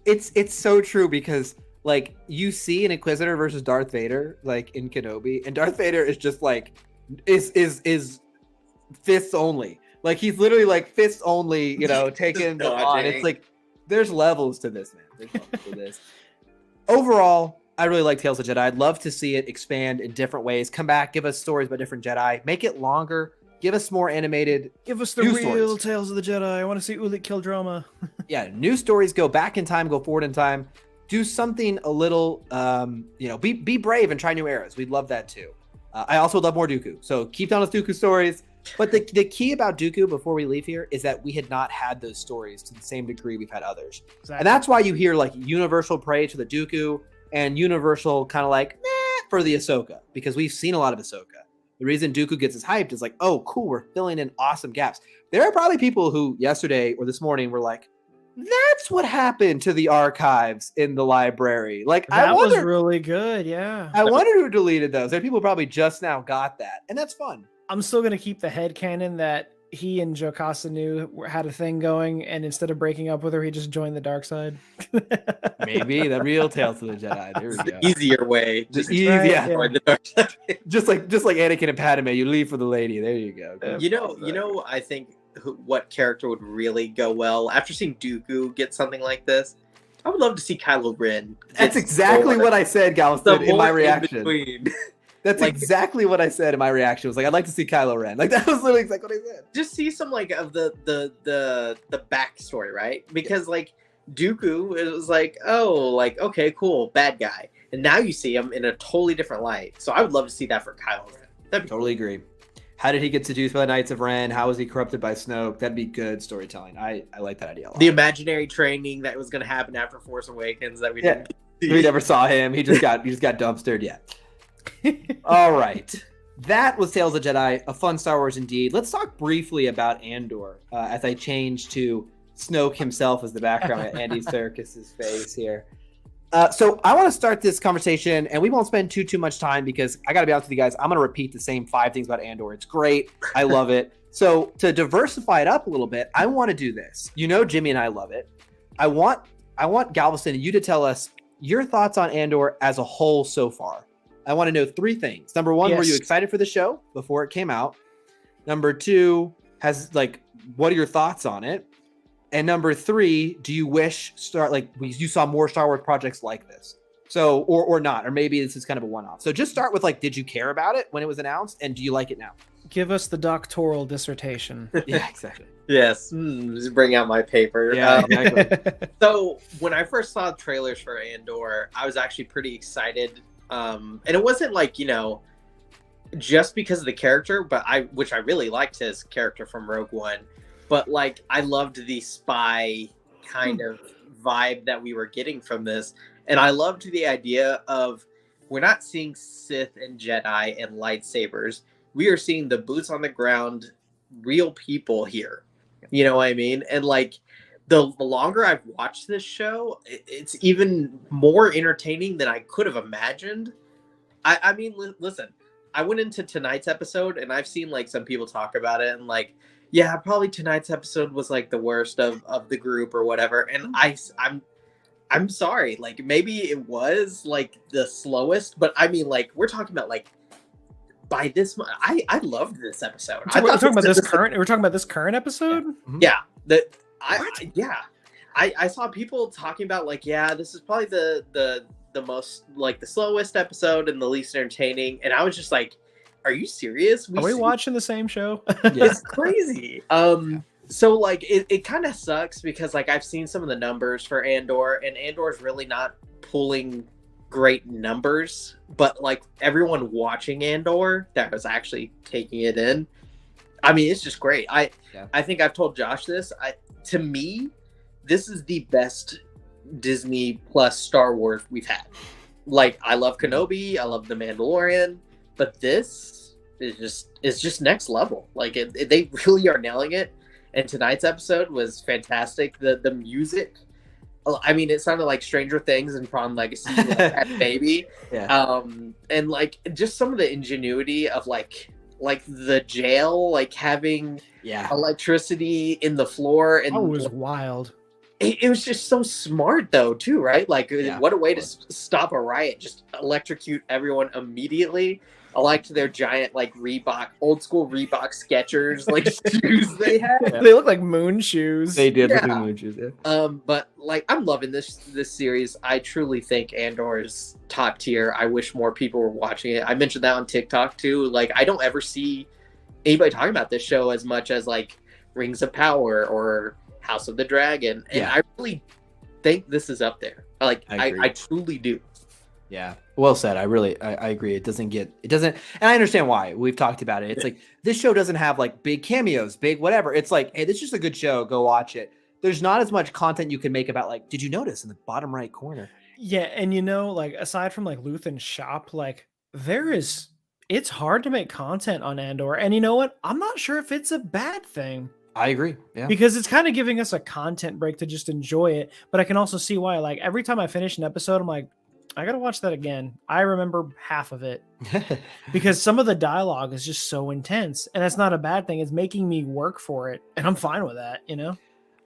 it's so true because, like, you see an Inquisitor versus Darth Vader, like, in Kenobi, and Darth Vader is just, like, is fists only. Like, he's literally, like, fists only, taking the on. It's like, there's levels to this, man. There's levels to this. Overall, I really like Tales of Jedi. I'd love to see it expand in different ways. Come back, give us stories about different Jedi. Make it longer. Give us more animated. Give us the real stories. Tales of the Jedi. I want to see Ulic kill drama. Yeah, new stories. Go back in time. Go forward in time. Do something a little, be brave and try new eras. We'd love that too. I also love more Dooku. So keep telling us Dooku stories. But the key about Dooku before we leave here is that we had not had those stories to the same degree we've had others. Exactly. And that's why you hear like universal praise to the Dooku and universal kind of like for the Ahsoka, because we've seen a lot of Ahsoka. The reason Dooku gets as hyped is like, oh, cool, we're filling in awesome gaps. There are probably people who yesterday or this morning were like, that's what happened to the archives in the library. Like, That was really good. Yeah. I wonder who deleted those. There are people who probably just now got that, and that's fun. I'm still going to keep the headcanon that he and Jocasta Nu had a thing going, and instead of breaking up with her, he just joined the dark side. Maybe the real Tales of the Jedi. There we go. The easier way. Just Just easy, right, yeah. yeah. join the dark side. Just like Anakin and Padme, you leave for the lady. There you go. You know, I think what character would really go well after seeing Dooku get something like this. I would love to see Kylo Ren. That's exactly what I said, Galveston, in my reaction. Between. That's Like- exactly what I said in my reaction. It was like, I'd like to see Kylo Ren. Like, that was literally exactly what I said. Just see some like of the backstory, right? Because like Dooku, it was like, oh, like okay, cool, bad guy, and now you see him in a totally different light. So I would love to see that for Kylo Ren. That'd be Totally agree. How did he get seduced by the Knights of Ren? How was he corrupted by Snoke? That'd be good storytelling. I like that idea a lot. the imaginary training that was going to happen after Force Awakens that we didn't. We never saw him. He just got dumpstered. Yeah. All right. That was Tales of Jedi, a fun Star Wars indeed. Let's talk briefly about Andor as I change to Snoke himself as the background at Andy Serkis's face here. So I want to start this conversation, and we won't spend too much time because I got to be honest with you guys. I'm going to repeat the same 5 things about Andor. It's great. I love it. So to diversify it up a little bit, I want to do this. You know, Jimmy and I love it. I want Galveston, you to tell us your thoughts on Andor as a whole so far. I want to know 3 things. Number 1, were you excited for the show before it came out? Number 2, what are your thoughts on it? And number 3, do you wish you saw more Star Wars projects like this? So, or not, or maybe this is kind of a one-off. So just start with did you care about it when it was announced, and do you like it now? Give us the doctoral dissertation. Yeah, exactly. Yes, just bring out my paper. Yeah, exactly. So when I first saw trailers for Andor, I was actually pretty excited. And it wasn't just because of the character, which I really liked his character from Rogue One, but I loved the spy kind of vibe that we were getting from this. And I loved the idea of we're not seeing Sith and Jedi and lightsabers. We are seeing the boots on the ground, real people here. You know what I mean? And the longer I've watched this show, it's even more entertaining than I could have imagined. I mean, listen, I went into tonight's episode and I've seen some people talk about it and yeah, probably tonight's episode was the worst of the group or whatever. And I'm sorry, maybe it was the slowest, but I mean, we're talking about by this much, I loved this episode. We're talking about this current episode. Yeah. Yeah, I saw people talking about yeah, this is probably the most the slowest episode and the least entertaining, and I was just are you serious? Are we watching the same show? Yeah. It's crazy. So it kind of sucks because I've seen some of the numbers for Andor, and Andor's really not pulling great numbers, but everyone watching Andor that was actually taking it in, I mean, it's just great. I think I've told Josh this. To me, this is the best Disney Plus Star Wars we've had. I love Kenobi, I love The Mandalorian, but this is just next level. They really are nailing it. And tonight's episode was fantastic. The music, I mean, it sounded like Stranger Things and Tron Legacy had baby. Yeah. And just some of the ingenuity of the jail having electricity in the floor, and that was wild. It was just so smart though too, right? What a way to stop a riot, just electrocute everyone immediately. I liked their giant Reebok, old school Reebok Skechers shoes they had. Yeah. They look like moon shoes. They did look like moon shoes, yeah. But I'm loving this series. I truly think Andor is top tier. I wish more people were watching it. I mentioned that on TikTok too. I don't ever see anybody talking about this show as much as Rings of Power or House of the Dragon. And I really think this is up there. I truly do. Yeah, well said. I agree. It doesn't, and I understand why. We've talked about it. It's this show doesn't have big cameos, big whatever. It's hey, this is just a good show. Go watch it. There's not as much content you can make about did you notice in the bottom right corner? Yeah, and aside from Luthen's shop, there is it's hard to make content on Andor. And you know what? I'm not sure if it's a bad thing. I agree. Yeah. Because it's kind of giving us a content break to just enjoy it. But I can also see why. Like every time I finish an episode, I'm like, I gotta watch that again. I remember half of it because some of the dialogue is just so intense, and that's not a bad thing. It's making me work for it, and I'm fine with that. You know.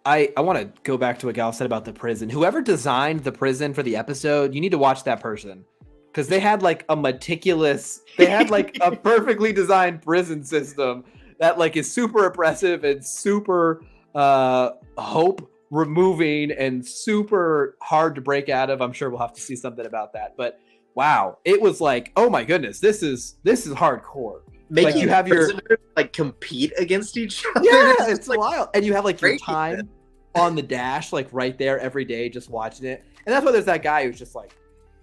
I want to go back to what Gal said about the prison. Whoever designed the prison for the episode, you need to watch that person, because they had like a perfectly designed prison system that like is super oppressive and super hope removing and super hard to break out of. I'm sure we'll have to see something about that, but wow, it was like, oh my goodness, this is hardcore. Making like you have your like compete against each other. Yeah, it's like wild. And you have like your crazy. time on the dash, like right there every day, just watching it. And that's why there's that guy who's just like,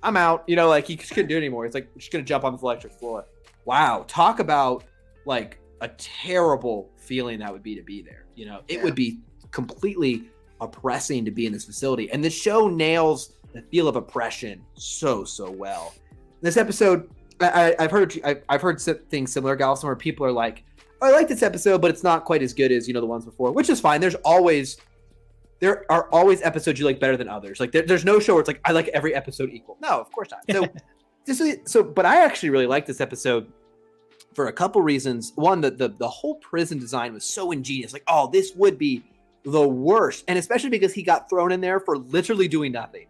I'm out, you know, like he just couldn't do it anymore. He's like, I'm just gonna jump on this electric floor. Wow, talk about like a terrible feeling that would be to be there. You know, it would be completely oppressing to be in this facility. And the show nails the feel of oppression so well. This episode, I've heard things similar, Galveston, where people are like, oh, I like this episode, but it's not quite as good as, you know, the ones before, which is fine. There are always episodes you like better than others. Like there's no show where it's like, I like every episode equal. No, of course not. So but I actually really like this episode for a couple reasons. One, the whole prison design was so ingenious. Like, oh, this would be the worst. And especially because he got thrown in there for literally doing nothing.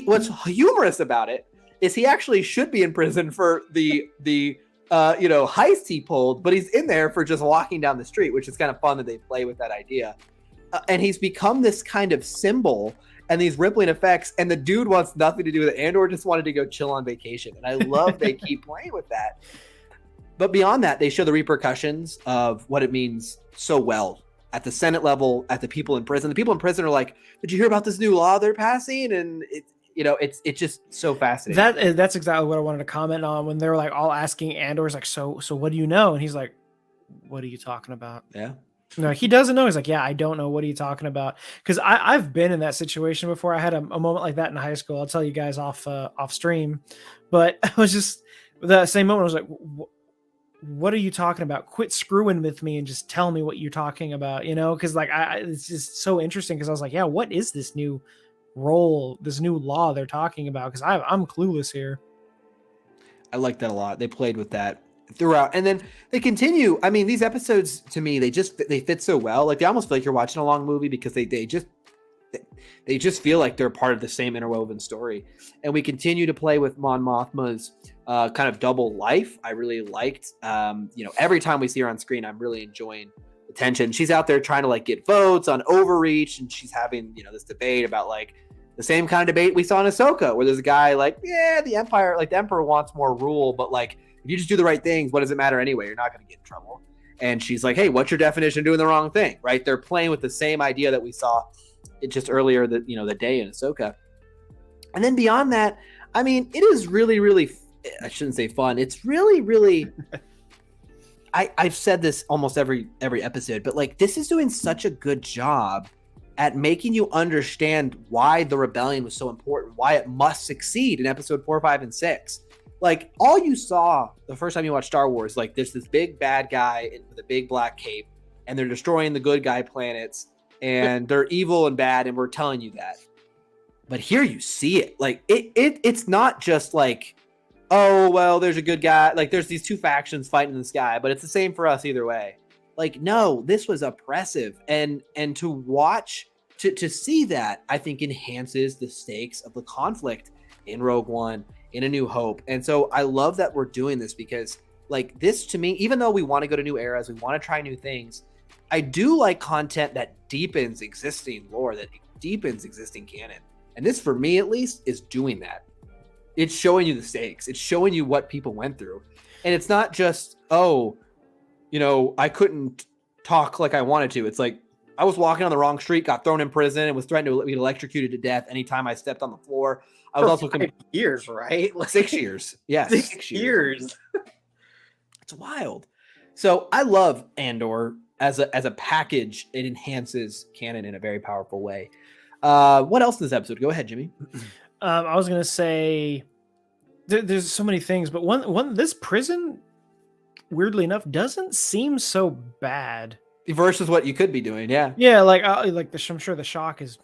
What's humorous about it is he actually should be in prison for the heist he pulled, but he's in there for just walking down the street, which is kind of fun that they play with that idea. And he's become this kind of symbol and these rippling effects, and the dude wants nothing to do with it. Andor just wanted to go chill on vacation. And I love they keep playing with that. But beyond that, they show the repercussions of what it means so well at the Senate level, at the people in prison. The people in prison are like, did you hear about this new law they're passing? And it's just so fascinating. That's exactly what I wanted to comment on when they were like all asking Andor's like, so what do you know? And he's like, what are you talking about? Yeah. No, he doesn't know. He's like, yeah, I don't know. What are you talking about? Because I've been in that situation before. I had a moment like that in high school. I'll tell you guys off stream, but I was just the same moment. I was like, what are you talking about? Quit screwing with me and just tell me what you're talking about, you know? Because like it's just so interesting. Because I was like, yeah, what is this new role, this new law they're talking about? Because I'm clueless here. I like that a lot. They played with that throughout, and then they continue. I mean, these episodes to me, they fit so well. Like they almost feel like you're watching a long movie because they just feel like they're part of the same interwoven story. And we continue to play with Mon Mothma's kind of double life. I really liked, every time we see her on screen, I'm really enjoying the tension. She's out there trying to like get votes on overreach, and she's having, this debate about like the same kind of debate we saw in Ahsoka, where there's a guy like, yeah, the Emperor wants more rule, but like, if you just do the right things, what does it matter anyway? You're not going to get in trouble. And she's like, hey, what's your definition of doing the wrong thing? Right? They're playing with the same idea that we saw just earlier, the day in Ahsoka. And then beyond that, I mean, it is really, really, I shouldn't say fun. It's really, really, I've said this almost every episode, but like this is doing such a good job at making you understand why the rebellion was so important, why it must succeed in episode 4, 5, and 6. Like all you saw the first time you watched Star Wars, like there's this big bad guy with a big black cape, and they're destroying the good guy planets, and they're evil and bad, and we're telling you that. But here you see it. Like it's not just like, oh well, there's a good guy. Like there's these two factions fighting in the sky, but it's the same for us either way. Like no, this was oppressive, and to watch to see that, I think enhances the stakes of the conflict in Rogue One, in A New Hope. And so I love that we're doing this, because like this to me, even though we want to go to new eras, we want to try new things, I do like content that deepens existing lore, that deepens existing canon. And this, for me at least, is doing that. It's showing you the stakes. It's showing you what people went through. And it's not just, oh, I couldn't talk like I wanted to. It's like, I was walking on the wrong street, got thrown in prison, and was threatened to be electrocuted to death anytime I stepped on the floor. I was also 5 years, right? Like, 6 years. Yes. 6 years. It's wild. So I love Andor as a package. It enhances canon in a very powerful way. What else in this episode? Go ahead, Jimmy. I was going to say there's so many things, but one this prison, weirdly enough, doesn't seem so bad versus what you could be doing. Yeah. Yeah, like I'm sure the shock is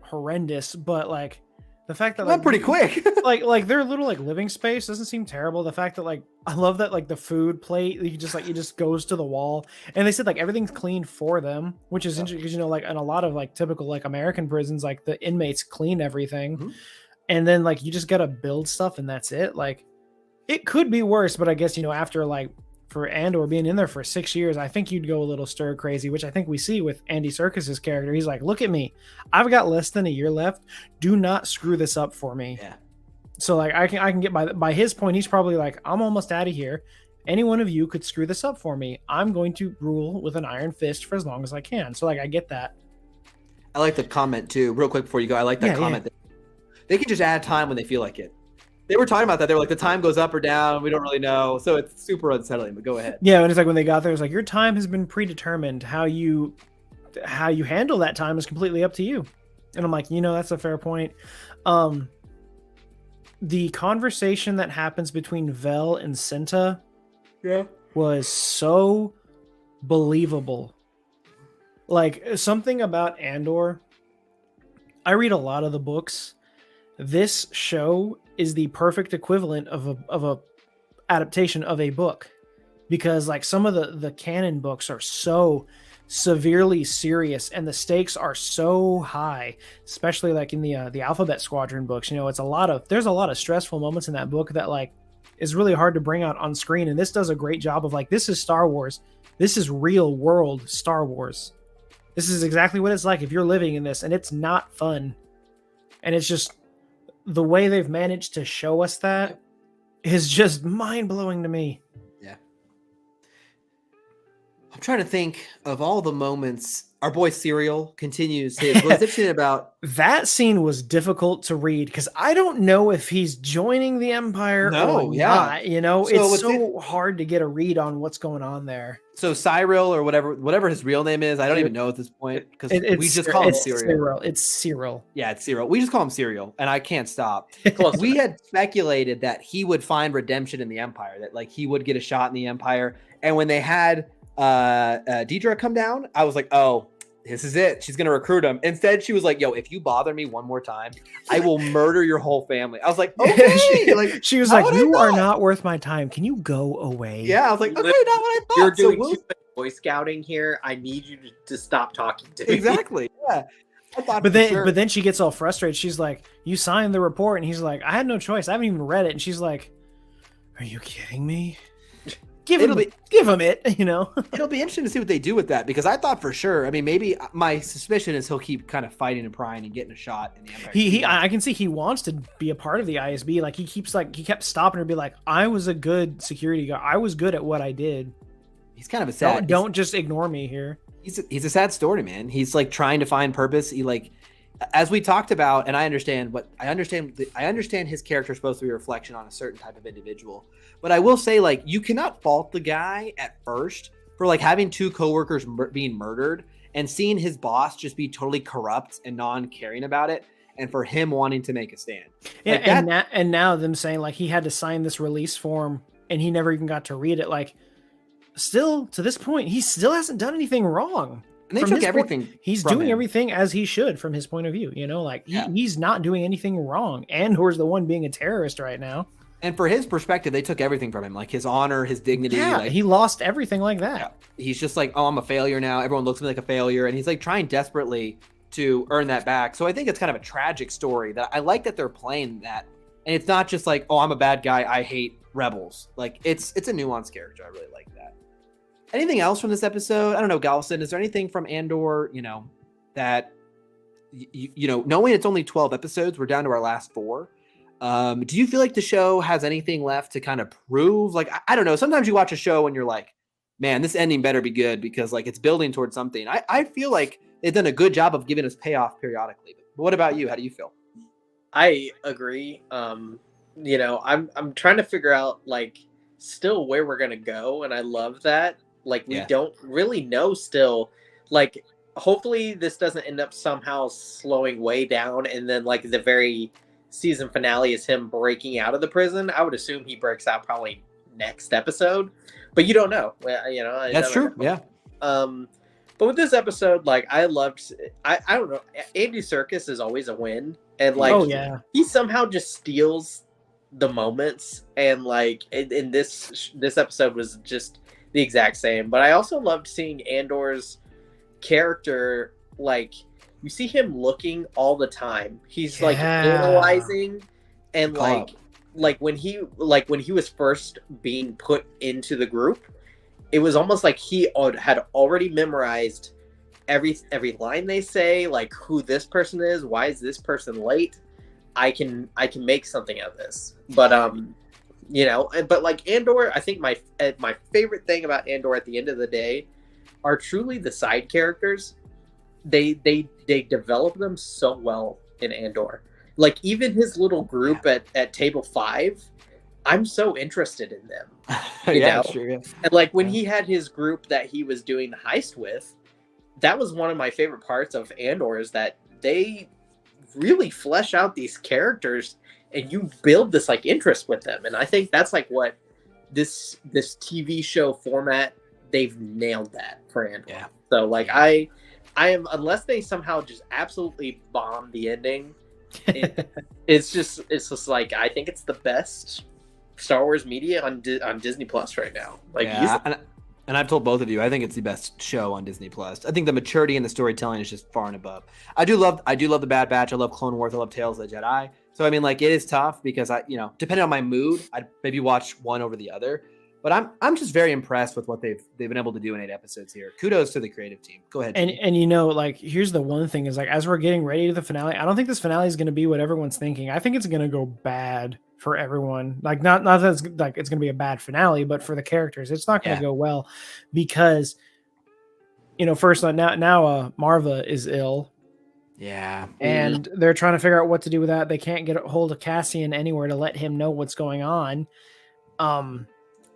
horrendous, but like the fact that Went pretty quick. like their little like living space doesn't seem terrible. The fact that like I love that like the food plate you just like it just goes to the wall, and they said like everything's cleaned for them, which is interesting because like in a lot of like typical like American prisons, like the inmates clean everything, and then like you just gotta build stuff and that's it. Like it could be worse, but I guess after like for Andor being in there for 6 years, I think you'd go a little stir crazy, which I think we see with Andy Serkis's character. He's like, look at me. I've got less than a year left. Do not screw this up for me. Yeah. So like I can get by his point, he's probably like, I'm almost out of here. Any one of you could screw this up for me. I'm going to rule with an iron fist for as long as I can. So like I get that. I like the comment too, real quick before you go. I like that comment. Yeah. They can just add time when they feel like it. They were talking about that. They were like, the time goes up or down. We don't really know. So it's super unsettling, but go ahead. Yeah. And it's like when they got there, it's like, your time has been predetermined. How you handle that time is completely up to you. And I'm like, that's a fair point. The conversation that happens between Vel and Cinta was so believable. Like something about Andor. I read a lot of the books. This show is the perfect equivalent of a adaptation of a book, because like some of the canon books are so severely serious and the stakes are so high, especially like in the Alphabet Squadron books. There's a lot of stressful moments in that book that like is really hard to bring out on screen, and this does a great job of like, this is Star Wars. This is real world Star Wars. This is exactly what it's like if you're living in this, and it's not fun. And it's just the way they've managed to show us that is just mind-blowing to me. Yeah. I'm trying to think of all the moments. Our boy Serial continues his. What's interesting about that scene was difficult to read because I don't know if he's joining the Empire or not. It's so hard to get a read on what's going on there. So Cyril or whatever his real name is, I don't even know at this point because we just call him Serial. It's Cyril. Yeah, it's Cyril. We just call him Serial, and I can't stop. We had speculated that he would find redemption in the Empire, that like he would get a shot in the Empire, and when they had Deidre come down, I was like, oh, this is it. She's gonna recruit him. Instead, she was like, yo, if you bother me one more time, I will murder your whole family. I was like, okay. she was like, you are not worth my time. Can you go away? Yeah, I was like, okay, not what I thought. You're doing too much Boy Scouting here. I need you to stop talking to me. Exactly. Yeah. But then she gets all frustrated. She's like, you signed the report, and he's like, I had no choice. I haven't even read it. And she's like, are you kidding me? Give him it. It'll be interesting to see what they do with that, because I thought for sure. I mean, maybe my suspicion is he'll keep kind of fighting and prying and getting a shot in the Empire. I can see he wants to be a part of the ISB. Like he kept stopping her, be like, I was a good security guard. I was good at what I did. He's kind of a sad. Don't just ignore me here. He's a sad story, man. He's like trying to find purpose. He like, as we talked about, and I understand his character is supposed to be a reflection on a certain type of individual. But I will say, like, you cannot fault the guy at first for like having two coworkers being murdered and seeing his boss just be totally corrupt and non-caring about it, and for him wanting to make a stand. Yeah, like and now them saying like he had to sign this release form and he never even got to read it. Like, still to this point, he still hasn't done anything wrong. And they took everything. He's doing everything as he should from his point of view. He's not doing anything wrong. Andor's the one being a terrorist right now. And for his perspective, they took everything from him, like his honor, his dignity. Yeah, like, he lost everything like that. Yeah. He's just like, oh, I'm a failure now. Everyone looks at me like a failure. And he's like trying desperately to earn that back. So I think it's kind of a tragic story that I like that they're playing that. And it's not just like, oh, I'm a bad guy. I hate rebels. Like it's a nuanced character. I really like that. Anything else from this episode? I don't know, Galveston, is there anything from Andor, that, knowing it's only 12 episodes, we're down to our last 4. Do you feel like the show has anything left to kind of prove? Like, I don't know. Sometimes you watch a show and you're like, man, this ending better be good because like it's building towards something. I feel like they've done a good job of giving us payoff periodically. But what about you? How do you feel? I agree. I'm trying to figure out like still where we're going to go. And I love that. Like, we don't really know still. Like, hopefully this doesn't end up somehow slowing way down. And then like the very season finale is him breaking out of the prison. I would assume he breaks out probably next episode, but you don't know. You know, That's true. Yeah. But with this episode, like I don't know. Andy Serkis is always a win, and like he somehow just steals the moments, and like in this episode was just the exact same. But I also loved seeing Andor's character, like you see him looking all the time. He's like analyzing, and like when he was first being put into the group, it was almost like he had already memorized every line they say, like who this person is, why is this person late. I can make something out of this. But you know, but like Andor, I think my favorite thing about Andor at the end of the day are truly the side characters. They develop them so well in Andor. Like even his little group at table 5, I'm so interested in them. You know? Sure, yeah. And like when he had his group that he was doing the heist with, that was one of my favorite parts of Andor, is that they really flesh out these characters and you build this like interest with them. And I think that's like what this TV show format, they've nailed that for Andor. Yeah. So like I am, unless they somehow just absolutely bomb the ending, it's just like I think it's the best Star Wars media on Disney Plus right now. Like, and I've told both of you, I think it's the best show on Disney Plus. I think the maturity and the storytelling is just far and above. I do love the Bad Batch. I love Clone Wars. I love Tales of the Jedi. So I mean, like, it is tough because depending on my mood, I'd maybe watch one over the other. But I'm just very impressed with what they've been able to do in 8 episodes here. Kudos to the creative team. Go ahead. And you know, like, here's the one thing is, like, as we're getting ready to the finale, I don't think this finale is going to be what everyone's thinking. I think it's going to go bad for everyone. Like, not that it's like it's going to be a bad finale, but for the characters, it's not going to go well because, you know, first now Marva is ill. Yeah. And they're trying to figure out what to do with that. They can't get a hold of Cassian anywhere to let him know what's going on.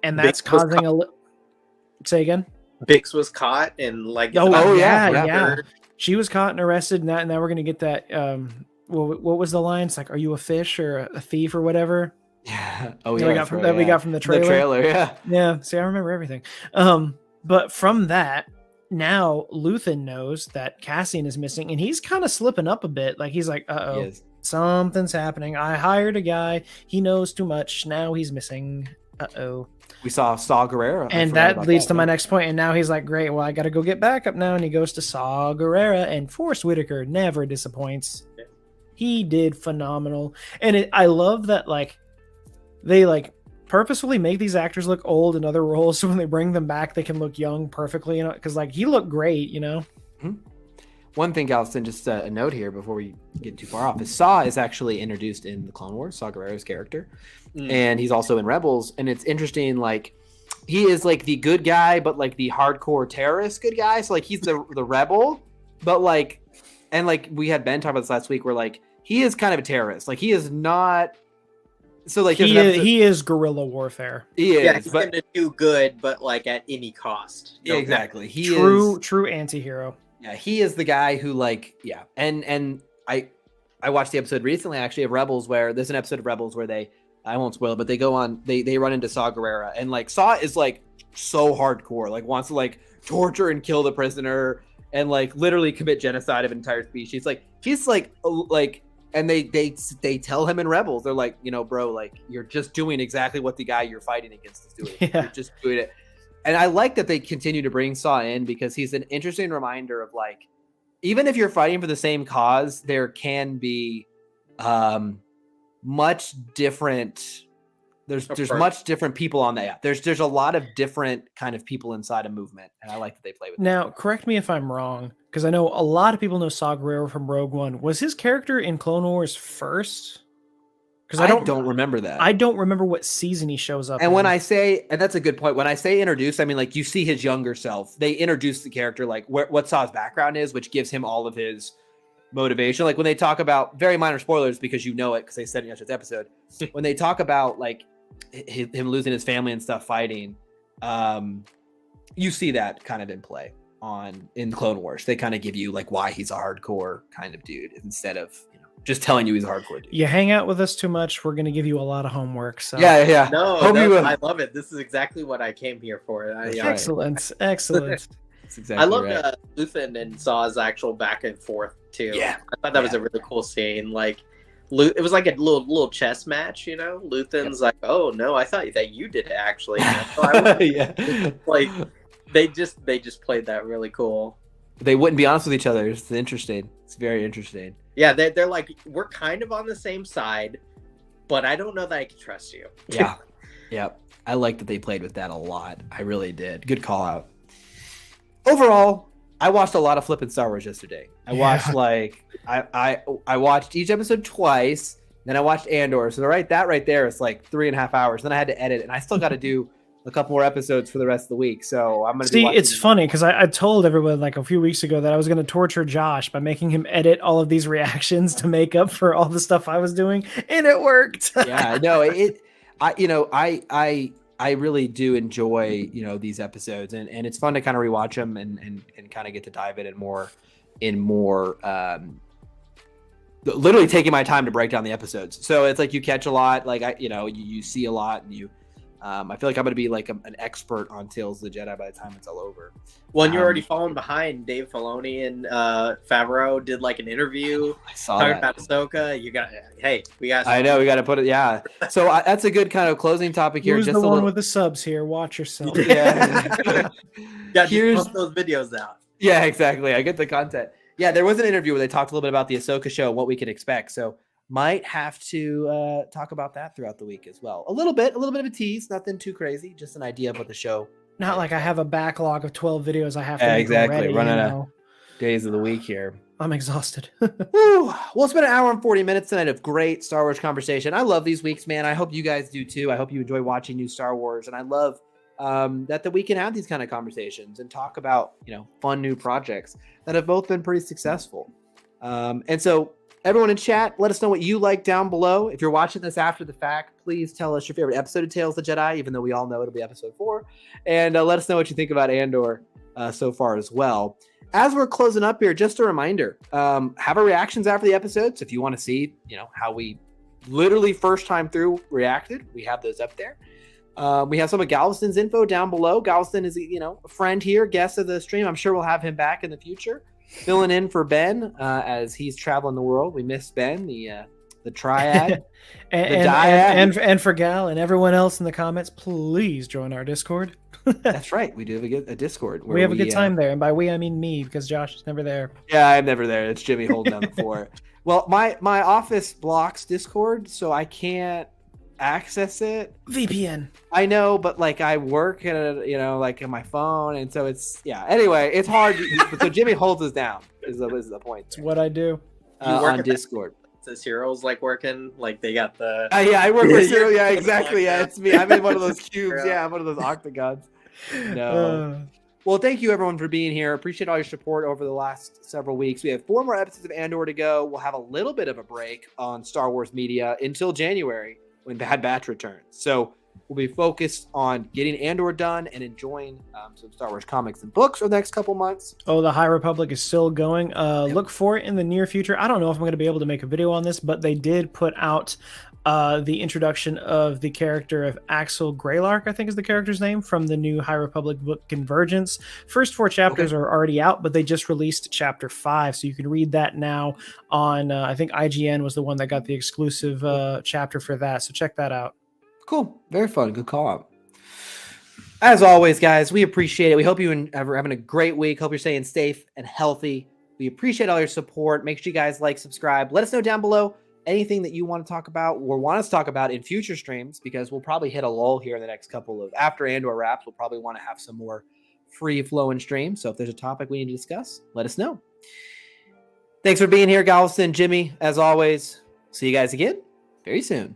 And that's causing say again? Bix was caught and like yeah. She was caught and arrested, and now we're gonna get that. What was the line? It's like, "Are you a fish or a thief or whatever?" Yeah. We got from the trailer. The trailer, yeah. Yeah. See, I remember everything. But from that, now Luthen knows that Cassian is missing, and he's kind of slipping up a bit. Like he's like, "Uh-oh, something's happening. I hired a guy. He knows too much. Now he's missing. Uh-oh." We saw Saw Gerrera. And that leads to my next point. And now he's like, great, well, I got to go get backup now. And he goes to Saw Gerrera, and Forrest Whitaker never disappoints. He did phenomenal. And I love that, like, they, like, purposefully make these actors look old in other roles. So when they bring them back, they can look young perfectly. You know, because, like, he looked great, you know? Mm-hmm. One thing, Galveston, just a note here before we get too far off, is Saw is actually introduced in the Clone Wars, Saw Gerrera's character. And he's also in Rebels. And it's interesting, like, he is, like, the good guy, but, like, the hardcore terrorist good guy. So, like, he's the rebel, but, like, and, like, we had Ben talk about this last week where, like, he is kind of a terrorist. Like, he is not. So, like, he is guerrilla warfare. He is. Yeah, he's going to do good, but, like, at any cost. Yeah, exactly. He is true anti-hero. Yeah, he is the guy who, like, yeah. And I watched the episode recently, actually, of Rebels, where there's an episode of Rebels where I won't spoil it, but they go on, they run into Saw Gerrera, and, like, Saw is, like, so hardcore, like, wants to, like, torture and kill the prisoner and, like, literally commit genocide of an entire species. Like, he's like, and they tell him in Rebels, they're like, you know, bro, like, you're just doing exactly what the guy you're fighting against is doing. Yeah. You're just doing it. And I like that they continue to bring Saw in because he's an interesting reminder of, like, even if you're fighting for the same cause, there can be much different. There's much different people on that. Yeah, there's a lot of different kind of people inside a movement, and I like that they play with it. Now, correct me if I'm wrong, because I know a lot of people know Saw Gerrera from Rogue One. Was his character in Clone Wars first? Because I don't remember that. I don't remember what season he shows up. And when I say, and that's a good point, when I say introduce, I mean, like, you see his younger self. They introduce the character, like, what Saw's background is, which gives him all of his motivation. Like, when they talk about, very minor spoilers because you know it because they said it in yesterday's episode, when they talk about, like, him losing his family and stuff fighting, you see that kind of in play in Clone Wars. They kind of give you, like, why he's a hardcore kind of dude instead of, you know, just telling you he's a hardcore dude. You hang out with us too much, we're gonna give you a lot of homework. So Yeah. No, I love it. This is exactly what I came here for. Excellent. Excellent. That's exactly I loved right. Luthen and Saw's actual back and forth too. Yeah. I thought that was a really cool scene. Like, it was like a little chess match, you know. Luthen's like, "Oh no, I thought that you did it actually." Yeah. Like, they just played that really cool. They wouldn't be honest with each other. It's interesting. It's very interesting. Yeah, they're like, we're kind of on the same side, but I don't know that I can trust you. Yeah. Yep. I like that they played with that a lot. I really did. Good call out. Overall, I watched a lot of flipping Star Wars yesterday. I watched I watched each episode twice. Then I watched Andor. So that right there is like 3.5 hours. Then I had to edit, and I still got to do a couple more episodes for the rest of the week. So I'm gonna see. It's funny because I told everyone like a few weeks ago that I was going to torture Josh by making him edit all of these reactions to make up for all the stuff I was doing, and it worked. Yeah, no, I really do enjoy these episodes, and it's fun to kind of rewatch them and kind of get to dive in more literally taking my time to break down the episodes. So it's like you catch a lot, like you see a lot, and you. I feel like I'm going to be like an expert on Tales of the Jedi by the time it's all over. Well, and you're already falling behind. Dave Filoni and Favreau did like an interview. I saw talking that. about Ahsoka. We got. I know we got to put it. Yeah. So that's a good kind of closing topic here. Who's Just the a one little... with the subs here? Watch yourself. Yeah. Here's pump those videos out. Yeah, exactly. I get the content. Yeah, there was an interview where they talked a little bit about the Ahsoka show and what we could expect. So might have to talk about that throughout the week as well. A little bit of a tease, nothing too crazy, just an idea of what the show. Not like I have a backlog of 12 videos I have to make exactly already, running out of days of the week here. I'm exhausted. Woo. Well, it's been an hour and 40 minutes tonight of great Star Wars conversation. I love these weeks, man. I hope you guys do too. I hope you enjoy watching new Star Wars, and I love that we can have these kind of conversations and talk about fun new projects that have both been pretty successful. And so everyone in chat, let us know what you like down below. If you're watching this after the fact, please tell us your favorite episode of Tales of the Jedi, even though we all know it'll be episode 4. And let us know what you think about Andor so far as well. As we're closing up here, just a reminder, have our reactions after the episodes. If you want to see, how we literally first time through reacted, we have those up there. We have some of Galveston's info down below. Galveston is, a friend here, guest of the stream. I'm sure we'll have him back in the future. Filling in for Ben as he's traveling the world. We miss Ben, the triad, and for Gal and everyone else in the comments. Please join our Discord. That's right. We do have a Discord. Where we have a good time there, and by we I mean me because Josh is never there. Yeah, I'm never there. It's Jimmy holding down the fort. Well, my office blocks Discord, so I can't access it. VPN. I know, but like I work at like on my phone, and so anyway, it's hard. So Jimmy holds us down is the point. It's what I do. On Discord. The Cyril's like working, like they got the I work with Cyril. Yeah, exactly. Yeah, it's me. I'm in one of those cubes. Yeah, I'm one of those octagons. No. Well, thank you everyone for being here. Appreciate all your support over the last several weeks. We have 4 more episodes of Andor to go. We'll have a little bit of a break on Star Wars media until January when Bad Batch returns. So we'll be focused on getting Andor done and enjoying some Star Wars comics and books over the next couple months. Oh, the High Republic is still going. Look for it in the near future. I don't know if I'm going to be able to make a video on this, but they did put out the introduction of the character of Axel Greylark, I think is the character's name, from the new High Republic book Convergence. First 4 chapters are already out, but they just released chapter 5, so you can read that now on, I think IGN was the one that got the exclusive chapter for that, so check that out. Cool. Very fun. Good call out. As always, guys, we appreciate it. We hope you are having a great week. Hope you're staying safe and healthy. We appreciate all your support. Make sure you guys like, subscribe. Let us know down below anything that you want to talk about or want us to talk about in future streams, because we'll probably hit a lull here in the next couple of after Andor wraps. We'll probably want to have some more free flowing streams. So if there's a topic we need to discuss, let us know. Thanks for being here, Galveston, Jimmy. As always, see you guys again very soon.